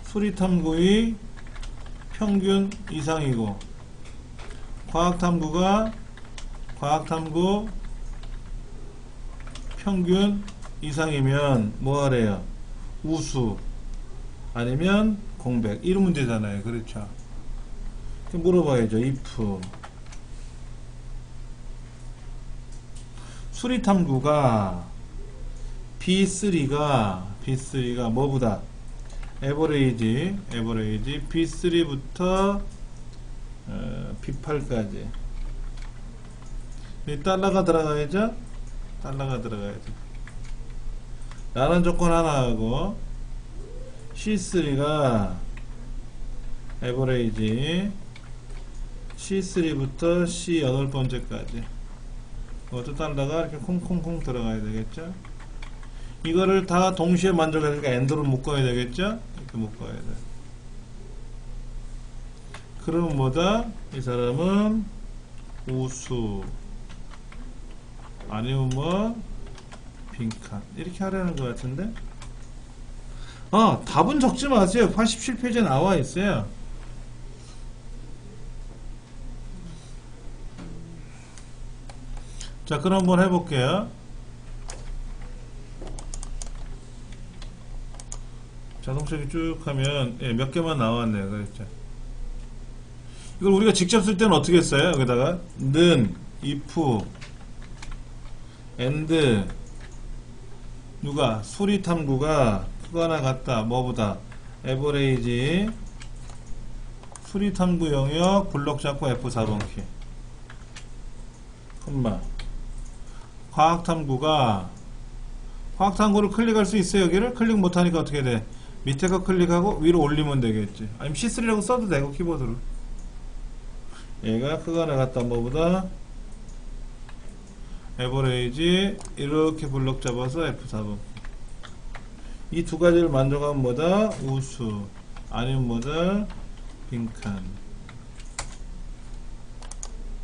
수리탐구의 평균 이상이고 과학탐구가 과학탐구 평균 이상이면 뭐하래요? 우수 아니면 공백. 이런 문제잖아요. 그렇죠? 물어봐야죠. if 수리탐구가 B3가 뭐보다 에버레이지 B3부터 B8까지 달러가 들어가야죠. 라는 조건 하나 하고 C3가 에버레이지 C3부터 C8번째까지 이것도 달러가 이렇게 콩콩콩 들어가야 되겠죠. 이거를 다 동시에 만족해야 되니까 엔드로 묶어야 되겠죠. 이렇게 묶어야 돼. 그러면 뭐다? 이 사람은 우수 아니면 뭐 빈칸 이렇게 하려는 것 같은데. 답은 적지 마세요. 87페이지에 나와 있어요. 자, 그럼 한번 해볼게요. 자동차기 쭉 하면 몇 개만 나왔네요. 그렇죠. 이걸 우리가 직접 쓸 때는 어떻게 했어요? 여기다가 는, if, and 누가 수리탐구가 크거나 같다 뭐보다 에버레이지 수리탐구 영역 블록 잡고 F4번 키 콤마 과학탐구를 클릭할 수 있어요. 여기를 클릭 못하니까 어떻게 돼? 밑에 거 클릭하고 위로 올리면 되겠지. 아니면 C3라고 써도 되고 키보드로. 얘가 크거나 같다 뭐보다 에버레이지 이렇게 블록 잡아서 F4번. 이 두 가지를 만족하면 뭐다? 우수 아니면 뭐다? 빈칸.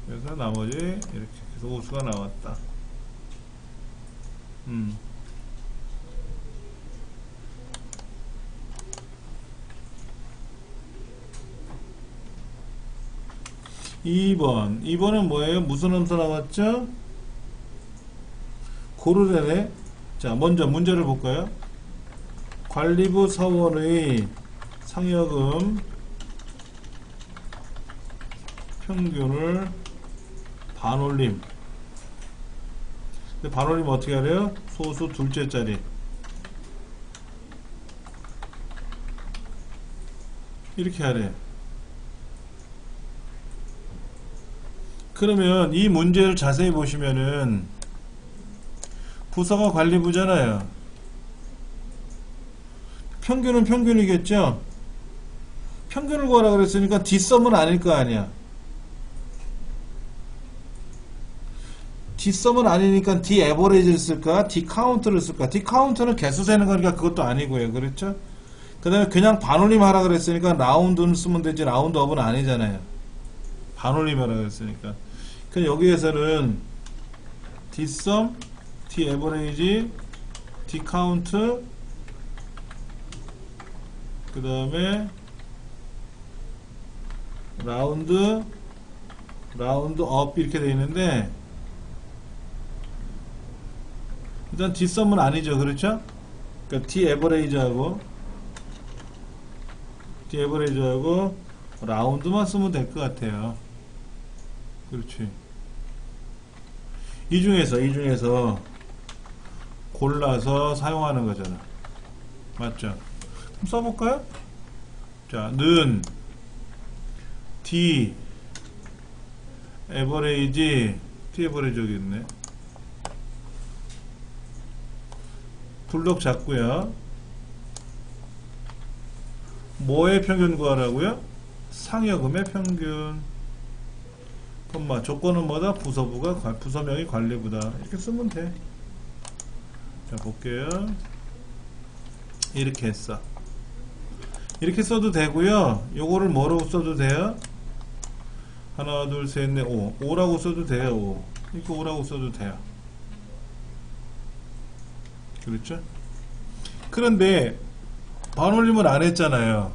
그래서 나머지 이렇게 해서 우수가 나왔다. 2번은 뭐예요? 무슨 함수 나왔죠? 고르래네. 자, 먼저 문제를 볼까요? 관리부 사원의 상여금 평균을 반올림. 근데 반올림 어떻게 하래요? 소수 둘째 자리. 이렇게 하래. 그러면 이 문제를 자세히 보시면은 부서가 관리부잖아요. 평균은 평균이겠죠. 평균을 구하라 그랬으니까 뒷섬은 아닐 거 아니야. 뒷섬은 아니니까 디에버레이지를 쓸까? 디카운트를 쓸까? 디카운트는 개수 세는 거니까 그것도 아니고요. 그렇죠? 그 다음에 그냥 반올림 하라 그랬으니까 라운드는 쓰면 되지 라운드업은 아니잖아요. 반올림 하라 그랬으니까. 그 여기에서는 뒷섬, 디에버레이지, 디카운트, 그 다음에 라운드업 이렇게 되어 있는데 일단 뒷섬은 아니죠. 그렇죠? 그러니까 디에버레이지하고 라운드만 쓰면 될 것 같아요. 그렇지. 이 중에서 골라서 사용하는 거잖아. 맞죠? 그럼 써볼까요? 자, 는 D 에버레이지 T 에버레이지 여기 있네. 둘럭 잡고요. 뭐의 평균 구하라고요? 상여금의 평균. 콤마 조건은 뭐다? 부서명이 관리부다. 이렇게 쓰면 돼. 자, 볼게요. 이렇게 했어. 이렇게 써도 되고요. 요거를 뭐라고 써도 돼요? 하나, 둘, 셋, 넷, 5. 5라고 써도 돼요. 5. 이렇게 5라고 써도 돼요. 그렇죠? 그런데 반올림을 안 했잖아요.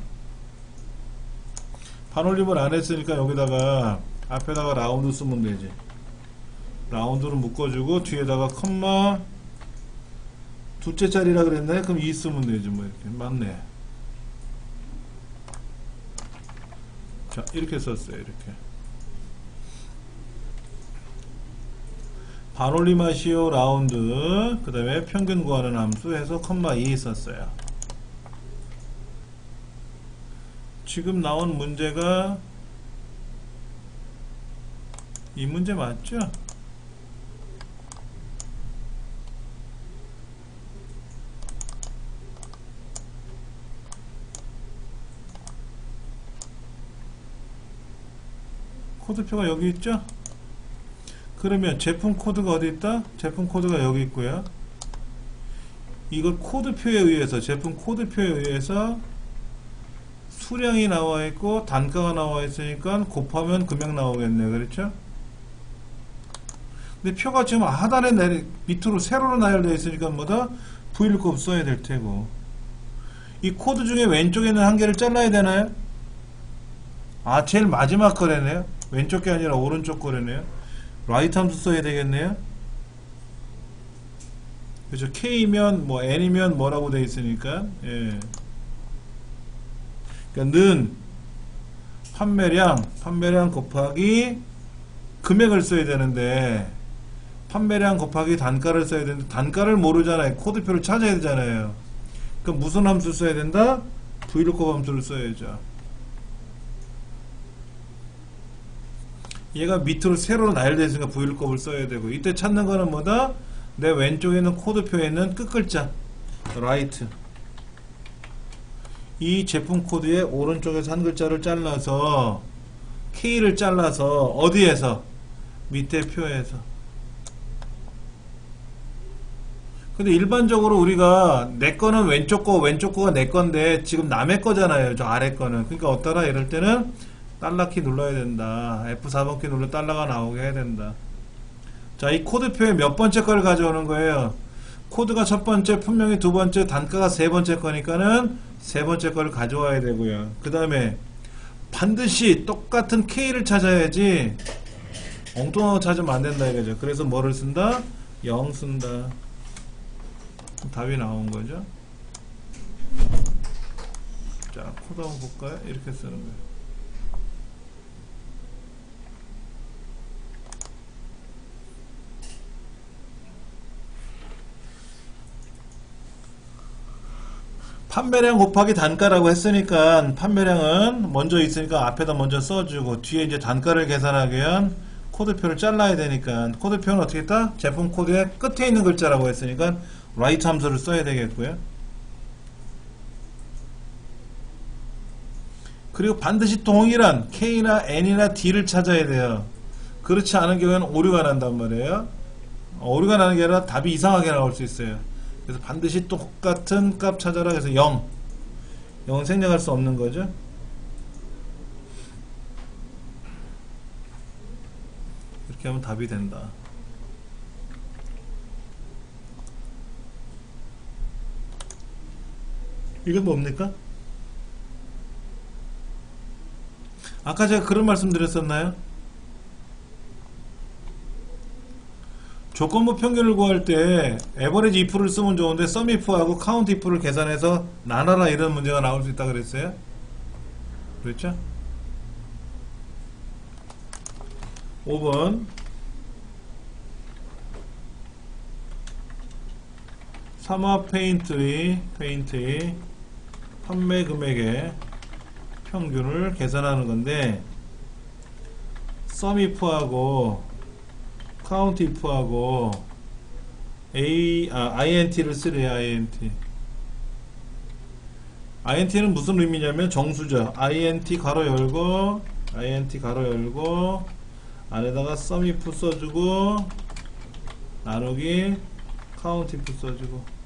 반올림을 안 했으니까 여기다가 앞에다가 라운드 쓰면 되지. 라운드를 묶어주고 뒤에다가 컴마 둘째 자리라 그랬나요? 그럼 2 쓰면 되지 뭐. 이렇게 맞네. 자, 이렇게 썼어요. 이렇게 반올림하시오 라운드 그 다음에 평균 구하는 함수 해서 컴마 2 썼어요. 지금 나온 문제가 이 문제 맞죠? 코드표가 여기 있죠? 그러면 제품 코드가 어디 있다? 제품 코드가 여기 있고요. 이걸 코드표에 의해서 제품 코드표에 의해서 수량이 나와 있고 단가가 나와 있으니까 곱하면 금액 나오겠네요. 그렇죠? 근데 표가 지금 하단에 밑으로 세로로 나열되어 있으니까 뭐다? V1곱 써야 될 테고. 이 코드 중에 왼쪽에 있는 한 개를 잘라야 되나요? 아, 제일 마지막 거래네요. 왼쪽 게 아니라 오른쪽 거래네요. 라이트 함수 써야 되겠네요. 그렇죠. K면 뭐 N이면 뭐라고 되어 있으니까. 예. 그러니까 는 판매량 곱하기 금액을 써야 되는데 판매량 곱하기 단가를 써야 되는데 단가를 모르잖아요. 코드표를 찾아야 되잖아요. 그럼 무슨 함수 써야 된다? Vlookup 함수를 써야죠. 얘가 밑으로 세로로 나열되어 있으니까 Vlookup을 써야 되고, 이때 찾는 거는 뭐다? 내 왼쪽에 있는 코드표에 있는 끝글자 right. 이 제품 코드의 오른쪽에서 한 글자를 잘라서 K를 잘라서 어디에서? 밑에 표에서. 근데 일반적으로 우리가 내 거는 왼쪽 거가 내 건데 지금 남의 거잖아요. 저 아래 거는. 그러니까 어떠라? 이럴 때는 달러키 눌러야 된다. F4번 키 눌러 달러가 나오게 해야 된다. 자, 이 코드표에 몇 번째 거를 가져오는 거예요? 코드가 첫 번째, 분명히 두 번째, 단가가 세 번째 거니까는 세 번째 거를 가져와야 되고요. 그 다음에 반드시 똑같은 K를 찾아야지 엉뚱한 거 찾으면 안 된다 이거죠. 그래서 뭐를 쓴다? 0 쓴다. 답이 나온 거죠. 자, 코드 한번 볼까요? 이렇게 쓰는 거예요. 판매량 곱하기 단가라고 했으니까 판매량은 먼저 있으니까 앞에다 먼저 써주고 뒤에 이제 단가를 계산하기 위한 코드표를 잘라야 되니까 코드표는 어떻게 했다? 제품 코드의 끝에 있는 글자라고 했으니까 right 함수를 써야 되겠고요. 그리고 반드시 동일한 K나 N이나 D를 찾아야 돼요. 그렇지 않은 경우에는 오류가 난단 말이에요. 오류가 나는 게 아니라 답이 이상하게 나올 수 있어요. 그래서 반드시 똑같은 값 찾아라. 그래서 0. 0은 생략할 수 없는 거죠. 이렇게 하면 답이 된다. 이건 뭡니까? 아까 제가 그런 말씀 드렸었나요? 조건부 평균을 구할 때 에버리지 if를 쓰면 좋은데 sum if하고 count if를 계산해서 나눠라 이런 문제가 나올 수 있다 그랬어요? 그렇죠? 5번 삼화 페인트의 판매 금액의 평균을 계산하는 건데 썸이프하고 카운트이프하고 INT를 쓰래요. INT는 무슨 의미냐면 정수죠. INT 가로 열고 안에다가 썸이프 써주고 나누기 카운트이프 써주고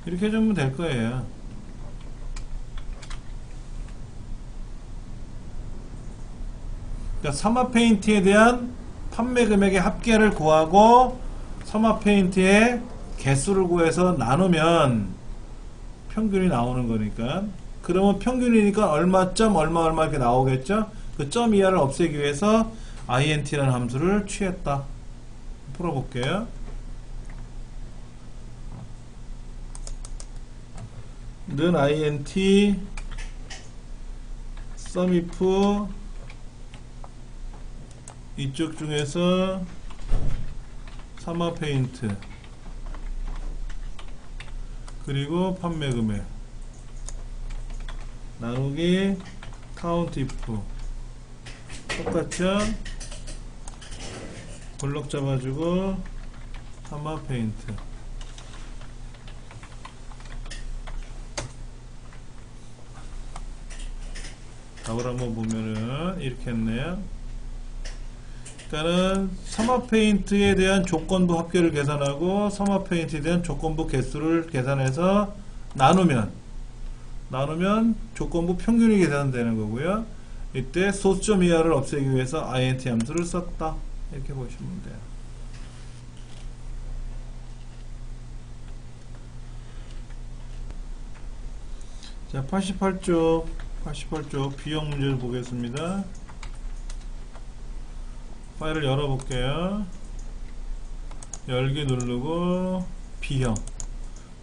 이렇게 해주면 될 거예요. 그러니까 삼화 페인트에 대한 판매 금액의 합계를 구하고 삼화 페인트의 개수를 구해서 나누면 평균이 나오는 거니까, 그러면 평균이니까 얼마점 얼마 이렇게 나오겠죠. 그 점 이하를 없애기 위해서 int라는 함수를 취했다. 풀어볼게요. 는 int 썸이프 이쪽 중에서 삼화 페인트 그리고 판매 금액 나누기 카운트 이프 똑같죠? 블럭 잡아주고 삼화 페인트 답을 한번 보면은 이렇게 했네요. 일단은 삼화 페인트에 대한 조건부 합계를 계산하고 삼화 페인트에 대한 조건부 개수를 계산해서 나누면 조건부 평균이 계산되는 거고요. 이때 소수점 이하를 없애기 위해서 int 함수를 썼다. 이렇게 보시면 돼요. 자, 88쪽 B형 문제를 보겠습니다. 파일을 열어볼게요. 열기 누르고 B형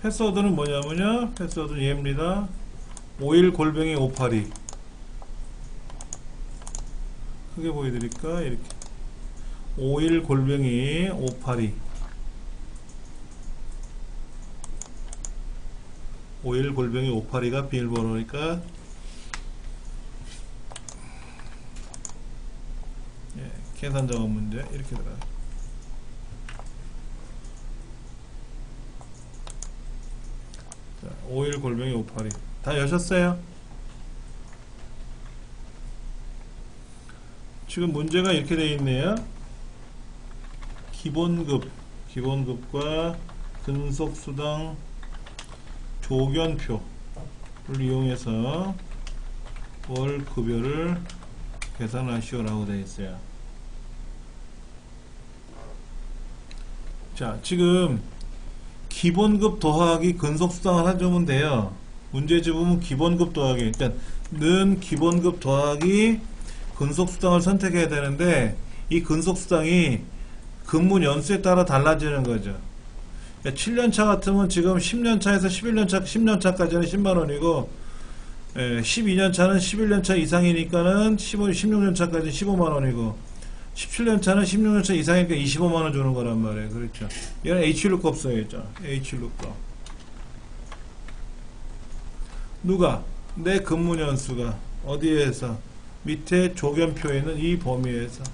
패스워드는 뭐냐면요, 패스워드는 얘입니다. 51골뱅이582 크게 보여드릴까? 이렇게 51골뱅이582 51골뱅이582가 비밀번호니까 계산 작업 문제 이렇게 들어가요. 자, 51골뱅이582 다 여셨어요? 지금 문제가 이렇게 되어 있네요. 기본급과 근속수당 조견표를 이용해서 월급여를 계산하시오 라고 되어 있어요. 자, 지금 기본급 더하기 근속수당을 해주면 돼요. 문제집 보면 기본급 더하기, 일단 는 기본급 더하기 근속수당을 선택해야 되는데 이 근속수당이 근무 연수에 따라 달라지는 거죠. 7년차 같으면 지금 10년차에서 11년차, 10년차까지는 10만원이고 12년차는 11년차 이상이니까는 16년차까지 15만원이고 17년차는 16년차 이상이니까 25만원 주는 거란 말이에요. 그렇죠. 얘는 Hlookup 써야죠. Hlookup. 누가? 내 근무 연수가 어디에서? 밑에 조견표에 있는 이 범위에서.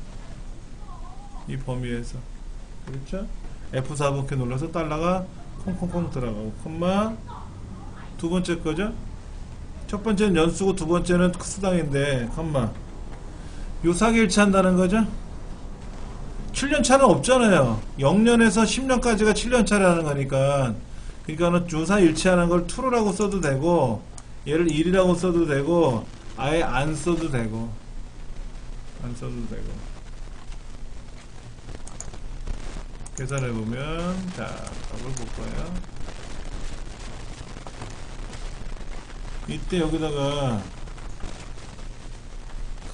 그렇죠? F4번키 눌러서 달러가 콩콩콩 들어가고 콤마 두 번째 거죠? 첫 번째는 연수고 두 번째는 수당인데 콤마 유사기일치 한다는 거죠? 7년차는 없잖아요. 0년에서 10년까지가 7년차라는 거니까, 그러니까는 유사일치하는 걸 true라고 써도 되고 얘를 1이라고 써도 되고 아예 안 써도 되고 계산해보면 자, 답을 볼 거예요. 이때 여기다가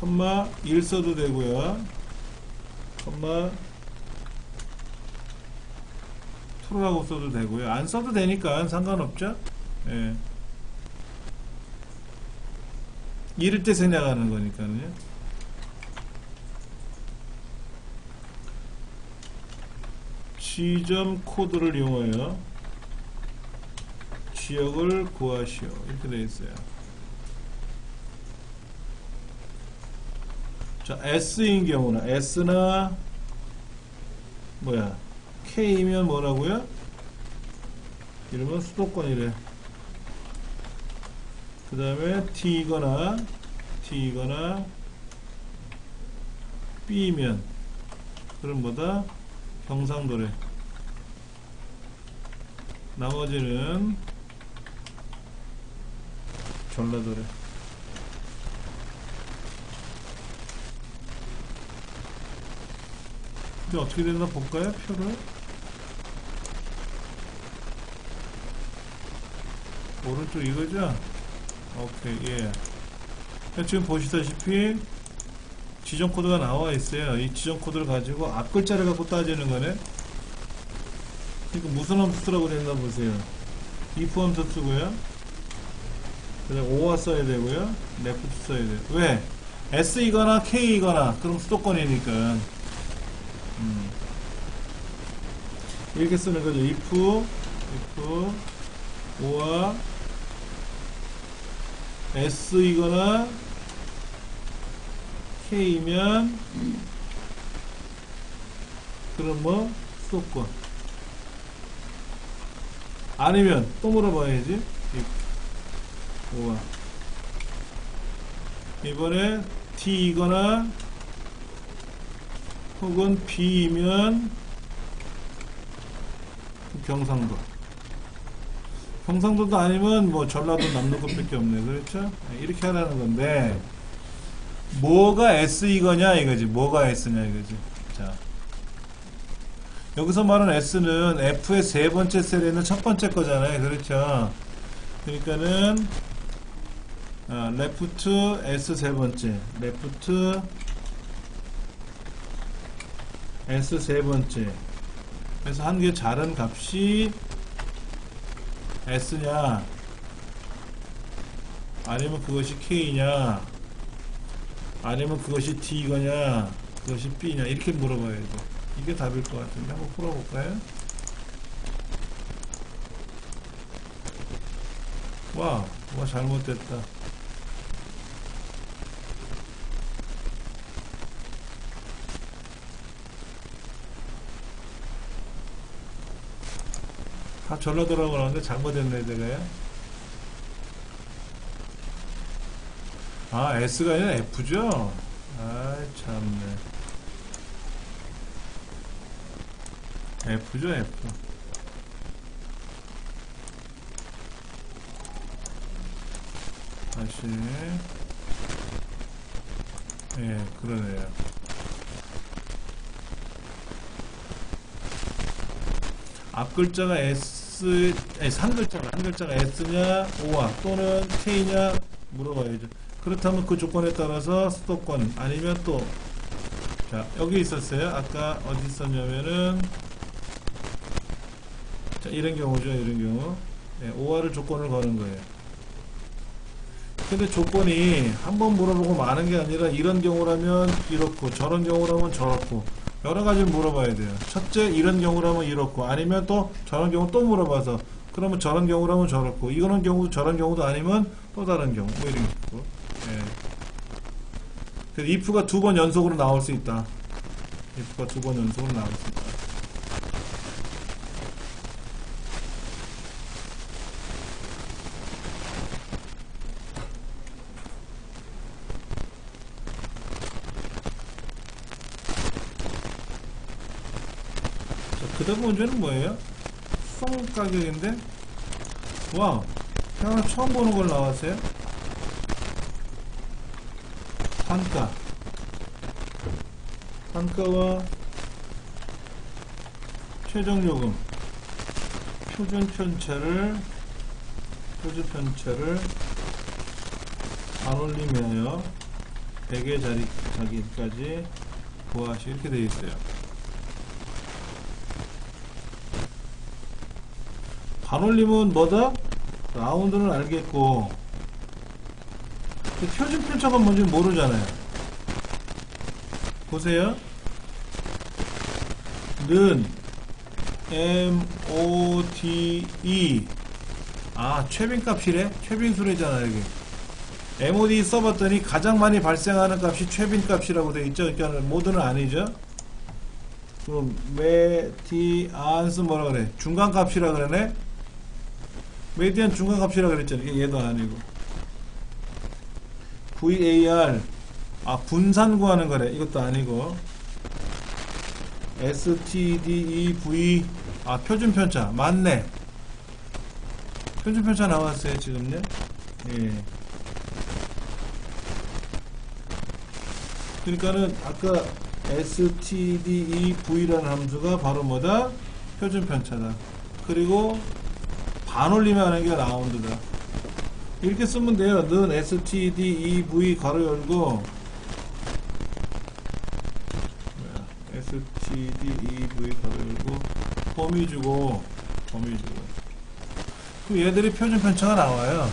콤마 1 써도 되고요, 콤마 true라고 써도 되고요. 안 써도 되니까 상관없죠. 예. 이럴 때 생략하는 거니까요. 지점 코드를 이용하여 지역을 구하시오. 이렇게 되어 있어요. 자, S인 경우는 S나 뭐야 K이면 뭐라고요? 이러면 수도권이래. 그 다음에 T이거나 B면 그럼 뭐다? 경상도래. 나머지는 전라도래. 근데 어떻게 되나 볼까요? 표를. 오른쪽 이거죠? 오케이, 예. 지금 보시다시피 지정 코드가 나와 있어요. 이 지정 코드를 가지고 앞 글자를 갖고 따지는 거네. 그러니까 무슨 함수라고 됐나 보세요. if 함수 쓰고요. 그 다음 오와 써야 되고요. left 써야 돼요. 왜? S이거나 K이거나 그럼 수도권이니까 이렇게 쓰는 거죠. if 오와 S이거나 K이면 그럼 뭐 수도권. 아니면 또 물어봐야지. 오와 이번에 D이거나 혹은 B이면 경상도. 경상도도 아니면 뭐 전라도 남는 것밖에 없네. 그렇죠? 이렇게 하라는 건데 뭐가 S이거냐 이거지. 뭐가 S냐 이거지. 자, 여기서 말하는 S는 F의 세 번째 셀에 있는 첫 번째 거잖아요. 그렇죠? 그러니까는 left S 세 번째, left S 세 번째. 그래서 한 개 자른 값이 S냐 아니면 그것이 K냐 아니면 그것이 D거냐 그것이 B냐 이렇게 물어봐야죠. 이게 답일 것 같은데 한번 풀어볼까요? 와 잘못됐다. 다 전라도라고 나오는데 잘못했네 제가요. 아 S가 아니라 F죠? 아이 참네. F죠 F. 다시 예 그러네요. 앞 글자가 S 한 글자가 S냐 O와 또는 K냐 물어봐야죠. 그렇다면 그 조건에 따라서 수도권 아니면 또 자 여기 있었어요. 아까 어디 있었냐면은 자 이런 경우죠. 이런 경우 O와를 조건을 거는 거예요. 근데 조건이 한 번 물어보고 많은 게 아니라 이런 경우라면 이렇고 저런 경우라면 저렇고 여러 가지 물어봐야 돼요. 첫째 이런 경우라면 이렇고 아니면 또 저런 경우 또 물어봐서 그러면 저런 경우라면 저렇고 이거는 경우 저런 경우도 아니면 또 다른 경우 뭐 이런 게 있고. 예. 그래서 if가 두 번 연속으로 나올 수 있다. if가 두 번 연속으로 나올 수 있다. 그 다음 문제는 뭐예요? 수송 가격인데? 와, 태어나 처음 보는 걸 나왔어요? 단가와 최종요금, 표준 편차를 반올림하여 100의 자리까지 구하시 이렇게 되어 있어요. 반올림은 뭐다? 라운드는 알겠고 표준 편차가 뭔지 모르잖아요. 보세요. 는 MODE. 아, 최빈 값이래? 최빈 수래잖아, 여기. MODE 써봤더니 가장 많이 발생하는 값이 최빈 값이라고 돼 있죠? 그러니까 모드는 아니죠? 그럼 메디안스 뭐라 그래? 중간 값이라 그러네? 메디안 중간 값이라 그랬잖아. 이게 얘도 아니고. VAR. 아, 분산 구하는 거래. 이것도 아니고. STDEV. 아, 표준 편차. 맞네. 표준 편차 나왔어요, 지금요? 예. 그러니까는 아까 stdev라는 함수가 바로 뭐다? 표준 편차다. 그리고 반올림을 하는 게 라운드다. 이렇게 쓰면 돼요. 는 stdev 가로 열고 stdev 가로 열고 범위 주고 그 얘들이 표준 편차가 나와요.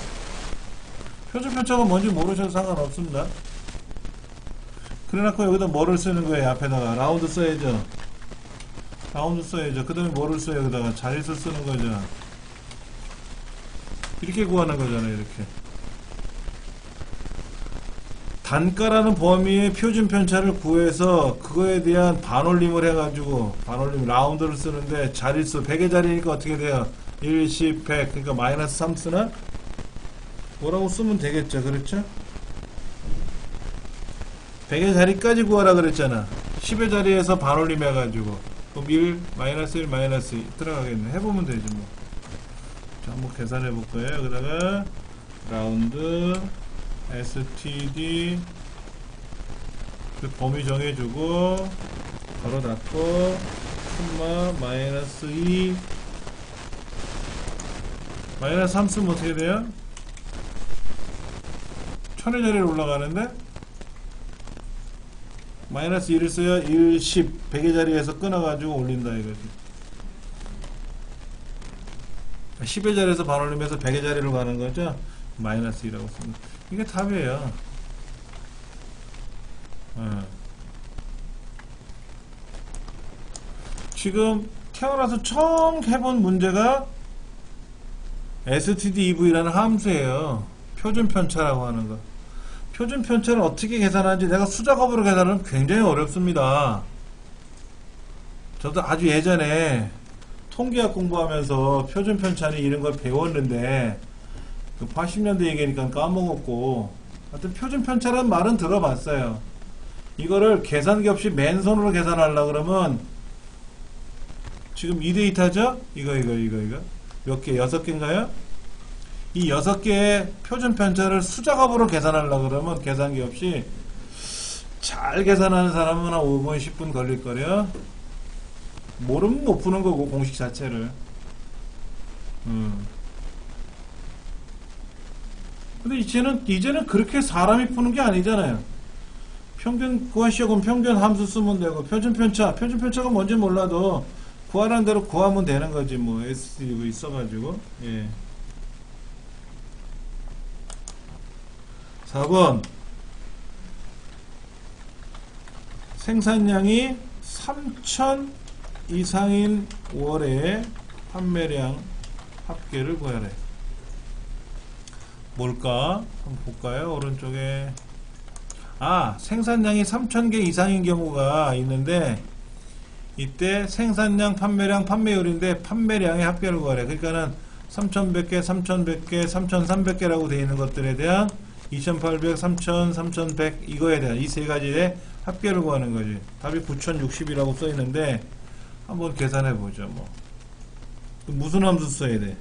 표준 편차가 뭔지 모르셔도 상관없습니다. 그래놓고 여기다 뭐를 쓰는 거예요? 앞에다가 라운드 써야죠. 그 다음에 뭐를 써요? 여기다가 자릿수 쓰는 거죠. 이렇게 구하는 거잖아요. 이렇게 단가라는 범위의 표준 편차를 구해서 그거에 대한 반올림을 해가지고 반올림 라운드를 쓰는데 자릿수 100의 자리니까 어떻게 돼요? 1, 10, 100 그러니까 마이너스 3 쓰나? 뭐라고 쓰면 되겠죠. 그렇죠? 100의 자리까지 구하라 그랬잖아. 10의 자리에서 반올림 해가지고 그럼 1, 마이너스 1, 마이너스 2 들어가겠네. 해보면 되지 뭐. 자, 한번 계산해 볼 거예요. 여기다가 라운드 std 그 범위 정해주고 가로 닫고 콤마 마이너스 2 마이너스 3 쓰면 어떻게 돼요? 1000의 자리로 올라가는데 마이너스 1을 써야 1, 10, 100의 자리에서 끊어가지고 올린다 이거지. 10의 자리에서 반올림해서 100의 자리로 가는 거죠. 마이너스 2라고 씁니다. 이게 답이에요. 지금 태어나서 처음 해본 문제가 stdev라는 함수예요. 표준 편차라고 하는 거. 표준 편차를 어떻게 계산하는지 내가 수작업으로 계산하면 굉장히 어렵습니다. 저도 아주 예전에 통계학 공부하면서 표준 편차니 이런 걸 배웠는데 80년대 얘기하니까 까먹었고 하여튼 표준 편차라는 말은 들어봤어요. 이거를 계산기 없이 맨손으로 계산하려고 그러면 지금 이 데이터죠? 이거 몇 개? 6개인가요? 이 6개의 표준 편차를 수작업으로 계산하려고 그러면 계산기 없이 잘 계산하는 사람은 한 5분 10분 걸릴 거래요. 모르면 못 푸는 거고 공식 자체를. 근데 이제는 그렇게 사람이 푸는 게 아니잖아요. 평균 구하시고 평균 함수 쓰면 되고 표준 편차가 뭔지 몰라도 구하라는 대로 구하면 되는 거지 뭐. SDV 써가지고. 예. 4번 생산량이 3,000 이상인 월의 판매량 합계를 구하래. 뭘까? 한번 볼까요? 오른쪽에 생산량이 3,000개 이상인 경우가 있는데 이때 생산량, 판매량, 판매율인데 판매량의 합계를 구하래. 그러니까는 3,100개, 3,100개, 3,300개라고 되어 있는 것들에 대한 2,800, 3,000, 3,100 이거에 대한 이 세 가지의 합계를 구하는 거지. 답이 9,060이라고 써 있는데 한번 계산해 보죠. 뭐 무슨 함수 써야 돼?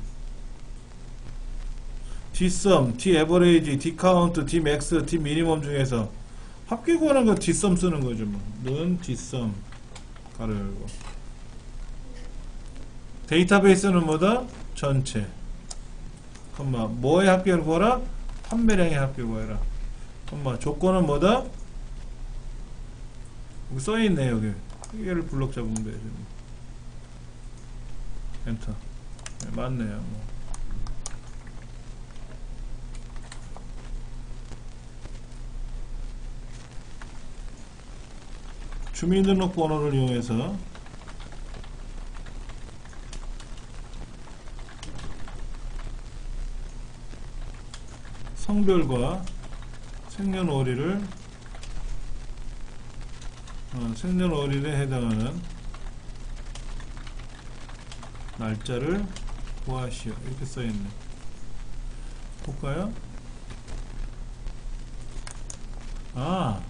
dsum, daverage, dcount, dmax, dminimum 중에서 합계 구하는 거 dsum 쓰는 거죠. 뭐. 는 dsum 가로 열고 데이터베이스는 뭐다? 전체 컴마 뭐의 합계를 구하라? 판매량의 합계를 구하라. 컴마 조건은 뭐다? 여기 써있네. 여기 얘를 블록 잡으면 되죠. 엔터. 네, 맞네요. 뭐. 주민등록번호를 이용해서 성별과 생년월일에 해당하는 날짜를 구하시오. 이렇게 써있네. 볼까요? 아,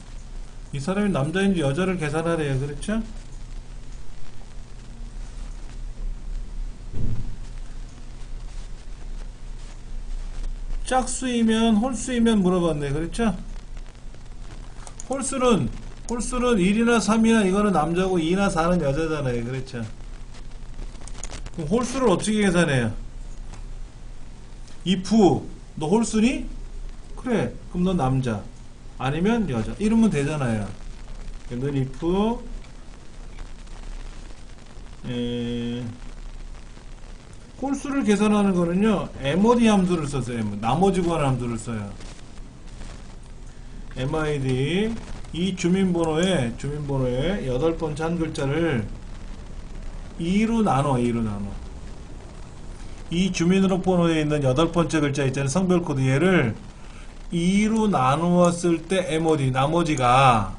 이 사람이 남자인지 여자를 계산하래요. 그렇죠? 짝수이면 홀수이면 물어봤네. 그렇죠? 홀수는 1이나 3이나 이거는 남자고 2나 4는 여자잖아요. 그렇죠? 그럼 홀수를 어떻게 계산해요? if 너 홀수니? 그래. 그럼 너 남자 아니면 여자 이러면 되잖아요. 넌 if 홀수를 계산하는 거는요, mod 함수를 써서 나머지 구하는 함수를 써요. mid 이 주민번호의 8번째 한 글자를 2로 나눠. 이 주민번호에 있는 8번째 글자 있잖아요. 성별 코드 얘를 2로 나누었을 때 mod 나머지가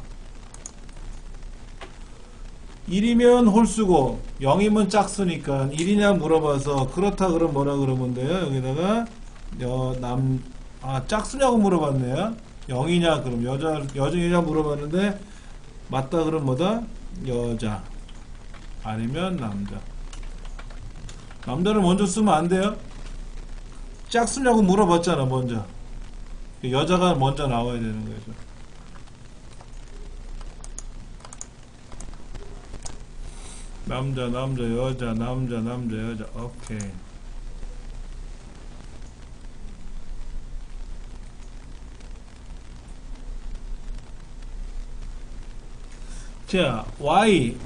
1이면 홀수고 0이면 짝수니까 1이냐 물어봐서 그렇다 그럼 뭐라 그러면 돼요? 여기다가 짝수냐고 물어봤네요. 0이냐 그럼 여자냐 물어봤는데 맞다 그럼 뭐다? 여자 아니면 남자를 먼저 쓰면 안 돼요? 짝수냐고 물어봤잖아. 먼저 여자가 먼저 나와야 되는 거죠. 남자 여자. 오케이. 자, y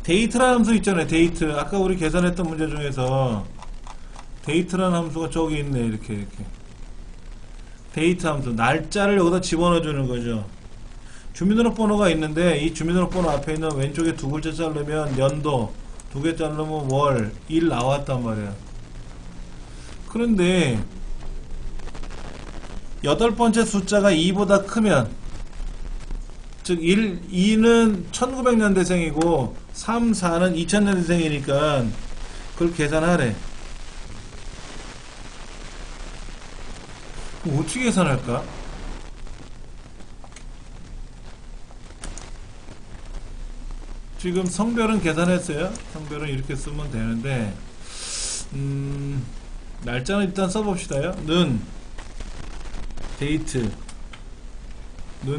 데이트라는 함수 있잖아요. 데이트. 아까 우리 계산했던 문제 중에서 데이트라는 함수가 저기 있네. 이렇게 데이트 함수 날짜를 여기다 집어넣어 주는 거죠. 주민등록번호가 있는데 이 주민등록번호 앞에 있는 왼쪽에 두 글자 자르면 연도, 두 개 자르면 월, 일 나왔단 말이야. 그런데 8번째 숫자가 2보다 크면, 즉 2는 1900년대생이고 3, 4는 2000년대생이니까 그걸 계산하래. 그럼 어떻게 계산할까? 지금 성별은 계산했어요. 성별은 이렇게 쓰면 되는데 날짜는 일단 써봅시다요. 는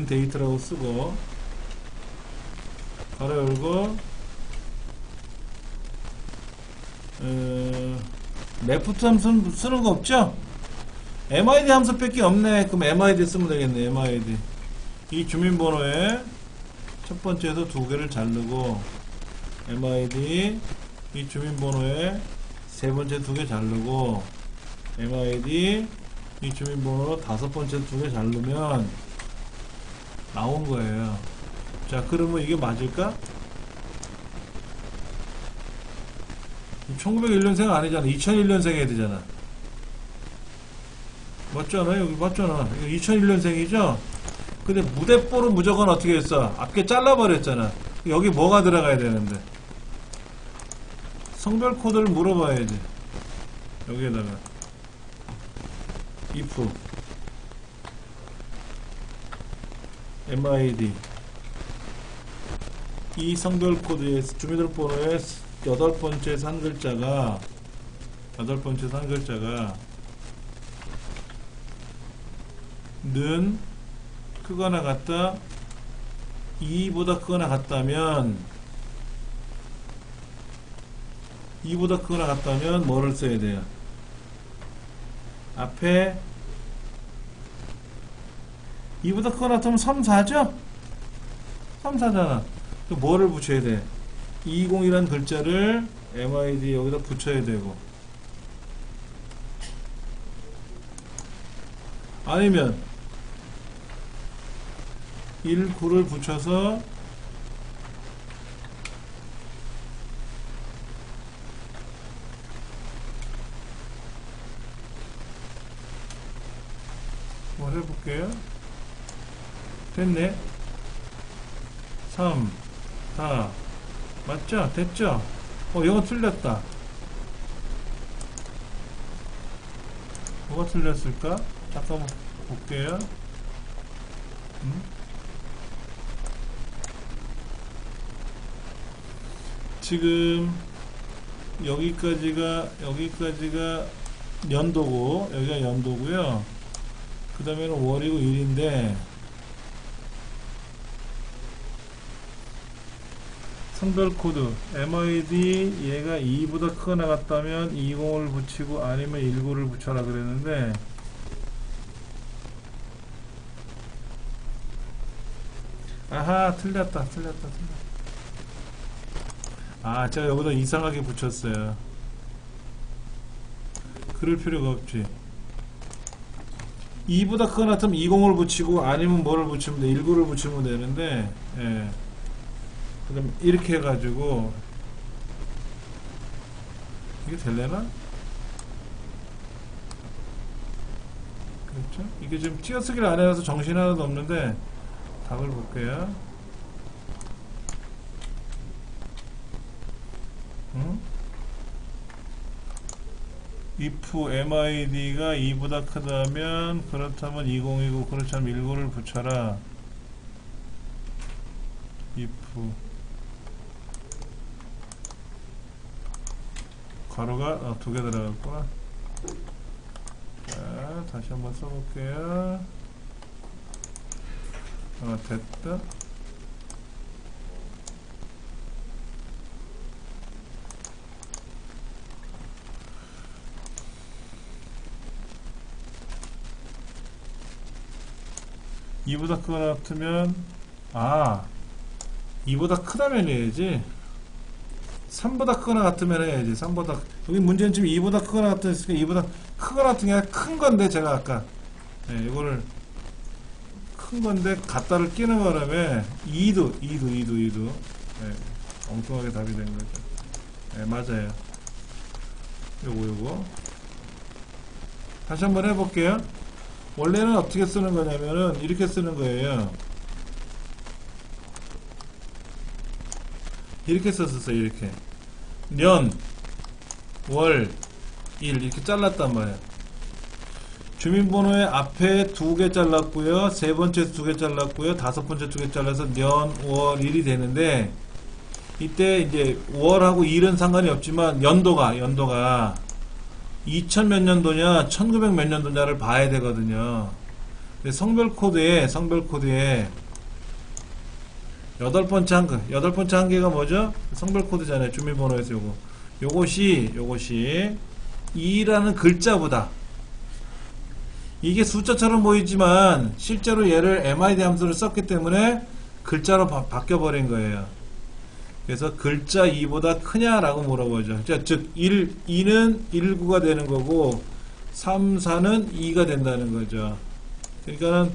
데이트라고 쓰고 가로 열고 레프트 함수 쓰는 거 없죠? MID 함수 뺄 게 없네. 그럼 MID 쓰면 되겠네. MID 이 주민번호에 첫 번째에서 두 개를 자르고 MID 이 주민번호에 세 번째 두 개 자르고 MID 이 주민번호 다섯 번째 두 개 자르면 나온 거예요. 자, 그러면 이게 맞을까? 1901년생 아니잖아. 2001년생 해야 되잖아. 맞잖아. 여기 맞잖아. 이거 2001년생이죠? 근데 무대뽀는 무조건 어떻게 했어? 앞에 잘라버렸잖아. 여기 뭐가 들어가야 되는데? 성별 코드를 물어봐야지. 여기에다가 if MID 이 성별 코드의 주민등록번호의 8번째 산 글자가 는 크거나 같다 2보다 크거나 같다면 뭐를 써야 돼요? 앞에 2보다 크거나 같으면 3, 4죠? 3, 4잖아. 또 뭐를 붙여야 돼? 20이라는 글자를 MID 여기다 붙여야 되고, 아니면 19를 붙여서 한번 해볼게요. 됐네. 3, 4. 맞죠? 됐죠? 이거 틀렸다. 뭐가 틀렸을까? 잠깐만 볼게요. 지금 여기까지가 연도고, 여기가 연도고요. 그 다음에는 월이고 일인데, 성별 코드 MID 얘가 2보다 크게 나갔다면 20을 붙이고 아니면 19를 붙여라 그랬는데, 아하, 틀렸다. 아, 제가 여기다 이상하게 붙였어요. 그럴 필요가 없지. 2보다 크게 나타면 20을 붙이고 아니면 뭐를 붙이면 돼? 19를 붙이면 되는데, 예. 그럼 이렇게 해가지고 이게 될래나? 그렇죠? 이게 지금 띄어쓰기를 안 해놔서 정신이 하나도 없는데 답을 볼게요. if MID가 2보다 크다면 그렇다면 20이고 그렇지 않으면 19를 붙여라. if 괄호가 두 개 들어갔구나. 자, 다시 한번 써볼게요. 됐다. 이보다 크거나 같으면 2보다 크다면 해야지. 3보다 크거나 같으면 해야지. 3보다 여기 문제는 지금 2보다 크거나 같으니까 2보다 크거나 같은 게 아니라 큰 건데 제가 아까 이거를 큰 건데 갖다를 끼는 바람에 2도 엉뚱하게 답이 된 거죠. 맞아요. 요거 다시 한번 해볼게요. 원래는 어떻게 쓰는 거냐면은 이렇게 쓰는 거예요. 이렇게 썼었어요. 이렇게 년, 월, 일 이렇게 잘랐단 말이에요. 주민번호의 앞에 2개 잘랐고요, 세 번째 2개 잘랐고요, 다섯 번째 2개 잘라서 년, 월, 일이 되는데, 이때 이제 월하고 일은 상관이 없지만 연도가 2000 몇 년도냐 1900 몇 년도냐를 봐야 되거든요. 성별 코드에 여덟 번째 한 개가 뭐죠? 성별 코드잖아요. 주민번호에서 요것이 2라는 글자보다, 이게 숫자처럼 보이지만 실제로 얘를 MID 함수를 썼기 때문에 글자로 바뀌어버린 거예요. 그래서 글자 2보다 크냐라고 물어보죠. 즉 2는 19가 되는 거고 3, 4는 2가 된다는 거죠. 그러니까는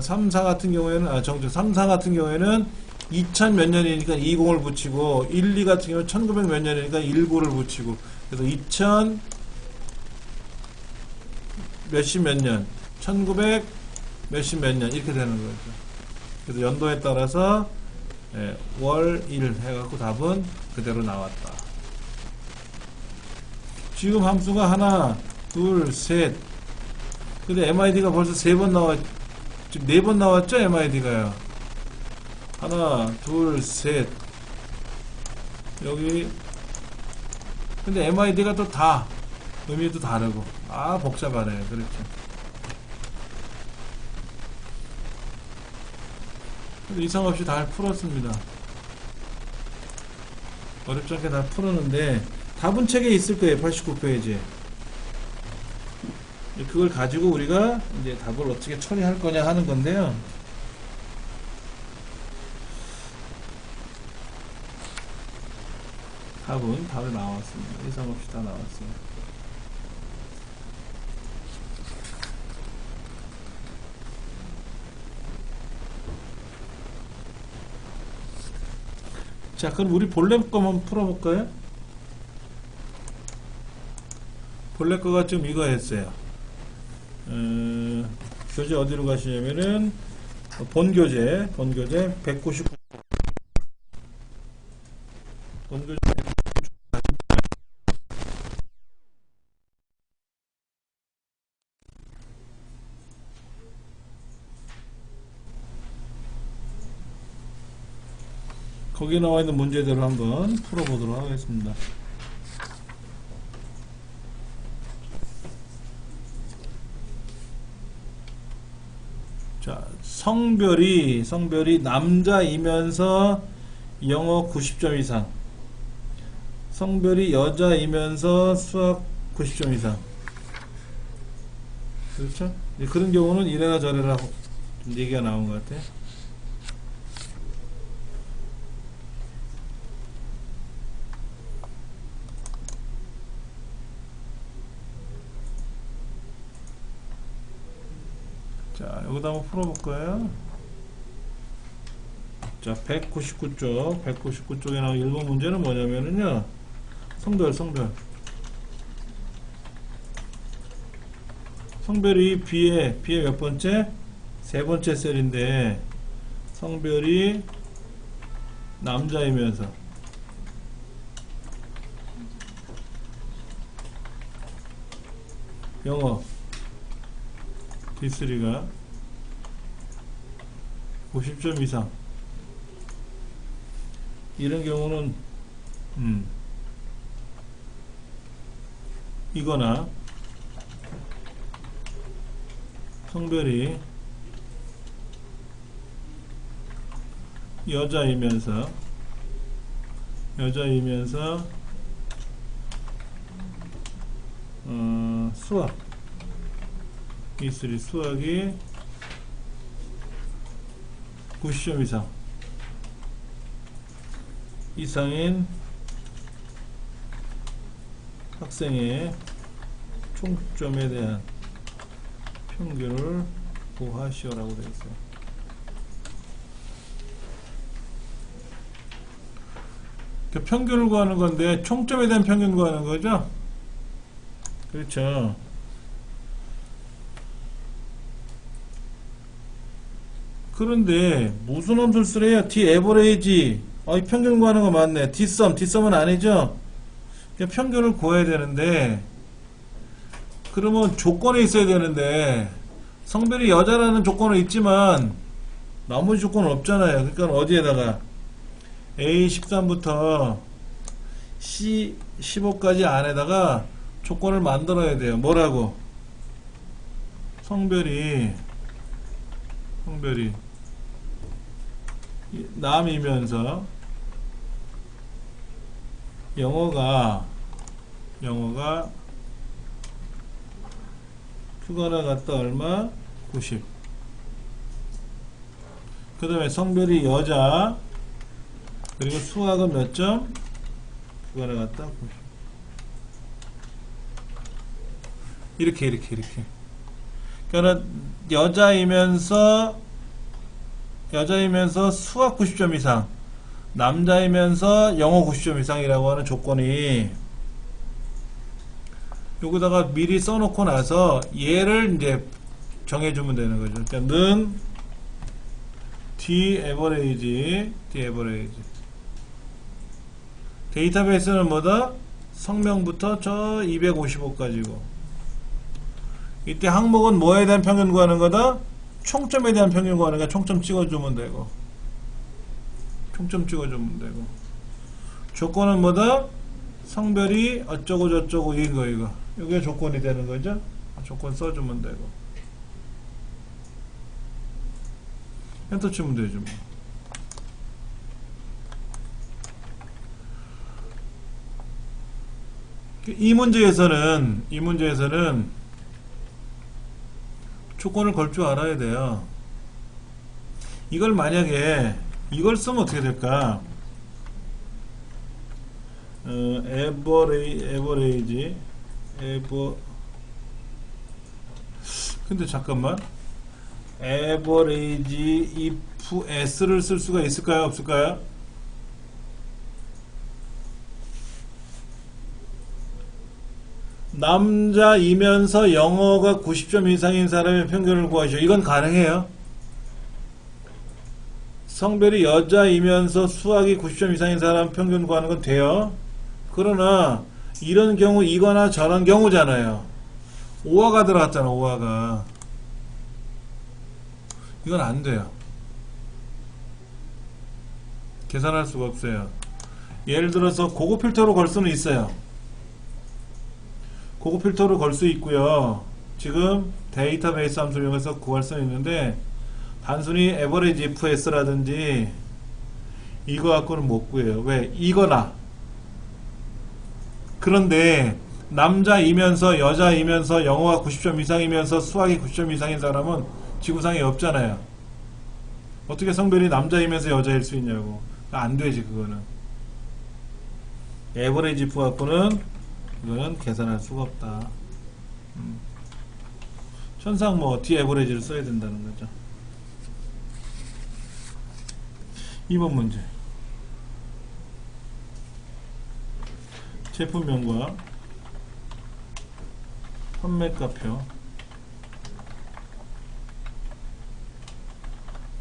3, 4 같은 경우에는 3, 4 같은 경우에는 2000 몇 년이니까 20을 붙이고 1, 2 같은 경우는 1900 몇 년이니까 19를 붙이고, 그래서 2000 몇십 몇 년, 1900 몇십 몇 년 이렇게 되는 거죠. 그래서 연도에 따라서 월, 일 해갖고 답은 그대로 나왔다. 지금 함수가 하나, 둘, 셋. 근데 MID가 벌써 3번 지금 4번 나왔죠? MID가요. 하나, 둘, 셋. 여기. 근데 MID가 또 다, 의미도 다르고. 복잡하네요. 그렇죠. 이상 없이 다 풀었습니다. 어렵지 않게 다 풀었는데 답은 책에 있을 거예요. 89페이지에. 그걸 가지고 우리가 이제 답을 어떻게 처리할 거냐 하는 건데요. 답은 답에 나왔습니다. 이상 없이 다 나왔습니다. 자, 그럼 우리 본래 거 한번 풀어볼까요? 본래 거가 좀 이거였어요. 교재 어디로 가시냐면은 본교재 199 본교재 거기 나와 있는 문제대로 한번 풀어보도록 하겠습니다. 자, 성별이 남자이면서 영어 90점 이상, 성별이 여자이면서 수학 90점 이상. 그렇죠? 그런 경우는 이래라 저래라 얘기가 나온 것 같아요. 자, 여기다 한번 풀어볼 거예요. 자, 199쪽에 나온 1번 문제는 뭐냐면은요, 성별이 B의 몇 번째? 세 번째 셀인데, 성별이 남자이면서 영어 D3가 50점 이상, 이런 경우는 이거나 성별이 여자이면서 수학 E3 수학이 90점 이상인 학생의 총점에 대한 평균을 구하시오라고 되어 있어요. 평균을 구하는 건데 총점에 대한 평균 구하는 거죠. 그렇죠. 그런데 무슨 함수를 쓰래요? D-average. 이 평균 구하는 거 맞네. D-sum은 아니죠. 평균을 구해야 되는데, 그러면 조건에 있어야 되는데, 성별이 여자라는 조건은 있지만 나머지 조건은 없잖아요. 그러니까 어디에다가 A13부터 C15까지 안에다가 조건을 만들어야 돼요. 뭐라고? 성별이 남이면서 영어가 휴가나 갔다 얼마? 90. 그 다음에 성별이 여자, 그리고 수학은 몇 점? 휴가나 갔다 90. 이렇게. 그러니까 여자이면서 수학 90점 이상, 남자이면서 영어 90점 이상이라고 하는 조건이 여기다가 미리 써놓고 나서 얘를 이제 정해주면 되는 거죠. 그러니까 는 D-average 데이터베이스는 뭐다? 성명부터 저 255까지고, 이때 항목은 뭐에 대한 평균 구하는 거다? 총점에 대한 평균 구하는 거니까 총점 찍어주면 되고, 조건은 뭐다? 성별이 어쩌고 저쩌고 이거 이게 조건이 되는 거죠. 조건 써주면 되고, 엔터 치면 되죠. 뭐. 이 문제에서는 조건을 걸 줄 알아야 돼요. 이걸 만약에 이걸 쓰면 어떻게 될까? average 근데 잠깐만, average if s를 쓸 수가 있을까요? 없을까요? 남자이면서 영어가 90점 이상인 사람의 평균을 구하시오. 이건 가능해요. 성별이 여자이면서 수학이 90점 이상인 사람 평균 구하는 건 돼요. 그러나 이런 경우 이거나 저런 경우잖아요. 오화가 들어갔잖아. 오화가. 이건 안 돼요. 계산할 수가 없어요. 예를 들어서 고급 필터로 걸 수는 있어요. 고급 필터로 걸 수 있고요. 지금 데이터베이스 함수를 이용해서 구할 수는 있는데 단순히 에버리지 ifs라든지 이거 갖고는 못 구해요. 왜? 이거나. 그런데 남자이면서 여자이면서 영어가 90점 이상이면서 수학이 90점 이상인 사람은 지구상에 없잖아요. 어떻게 성별이 남자이면서 여자일 수 있냐고. 안 되지 그거는. 에버리지 if 갖고는 이거는 계산할 수가 없다. 천상 뭐 뒤에 에버리지를 써야 된다는 거죠. 2번 문제. 제품명과 판매가표,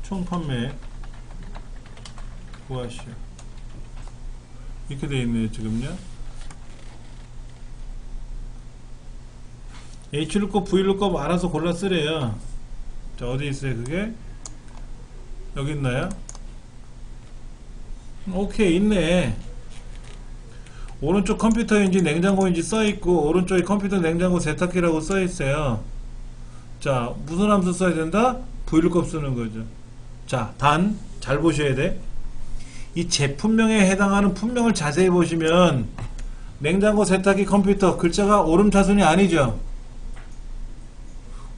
총 판매 구하시오. 이렇게 되어 있네요. 지금요. H를 거 V를 거 알아서 골라 쓰래요. 자, 어디 있어요 그게? 여기 있나요? 오케이, 있네. 오른쪽 컴퓨터인지 냉장고인지 써있고 오른쪽에 컴퓨터 냉장고 세탁기라고 써있어요. 자, 무슨 함수 써야 된다? Vlookup 쓰는 거죠. 자, 단 잘 보셔야 돼. 이 제품명에 해당하는 품명을 자세히 보시면 냉장고, 세탁기, 컴퓨터 글자가 오름차순이 아니죠.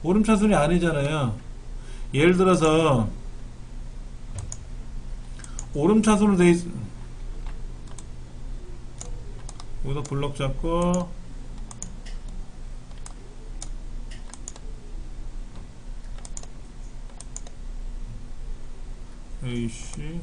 오름차순이 아니잖아요. 예를 들어서 오름차순으로 돼 있... 여기다 블럭 잡고 AC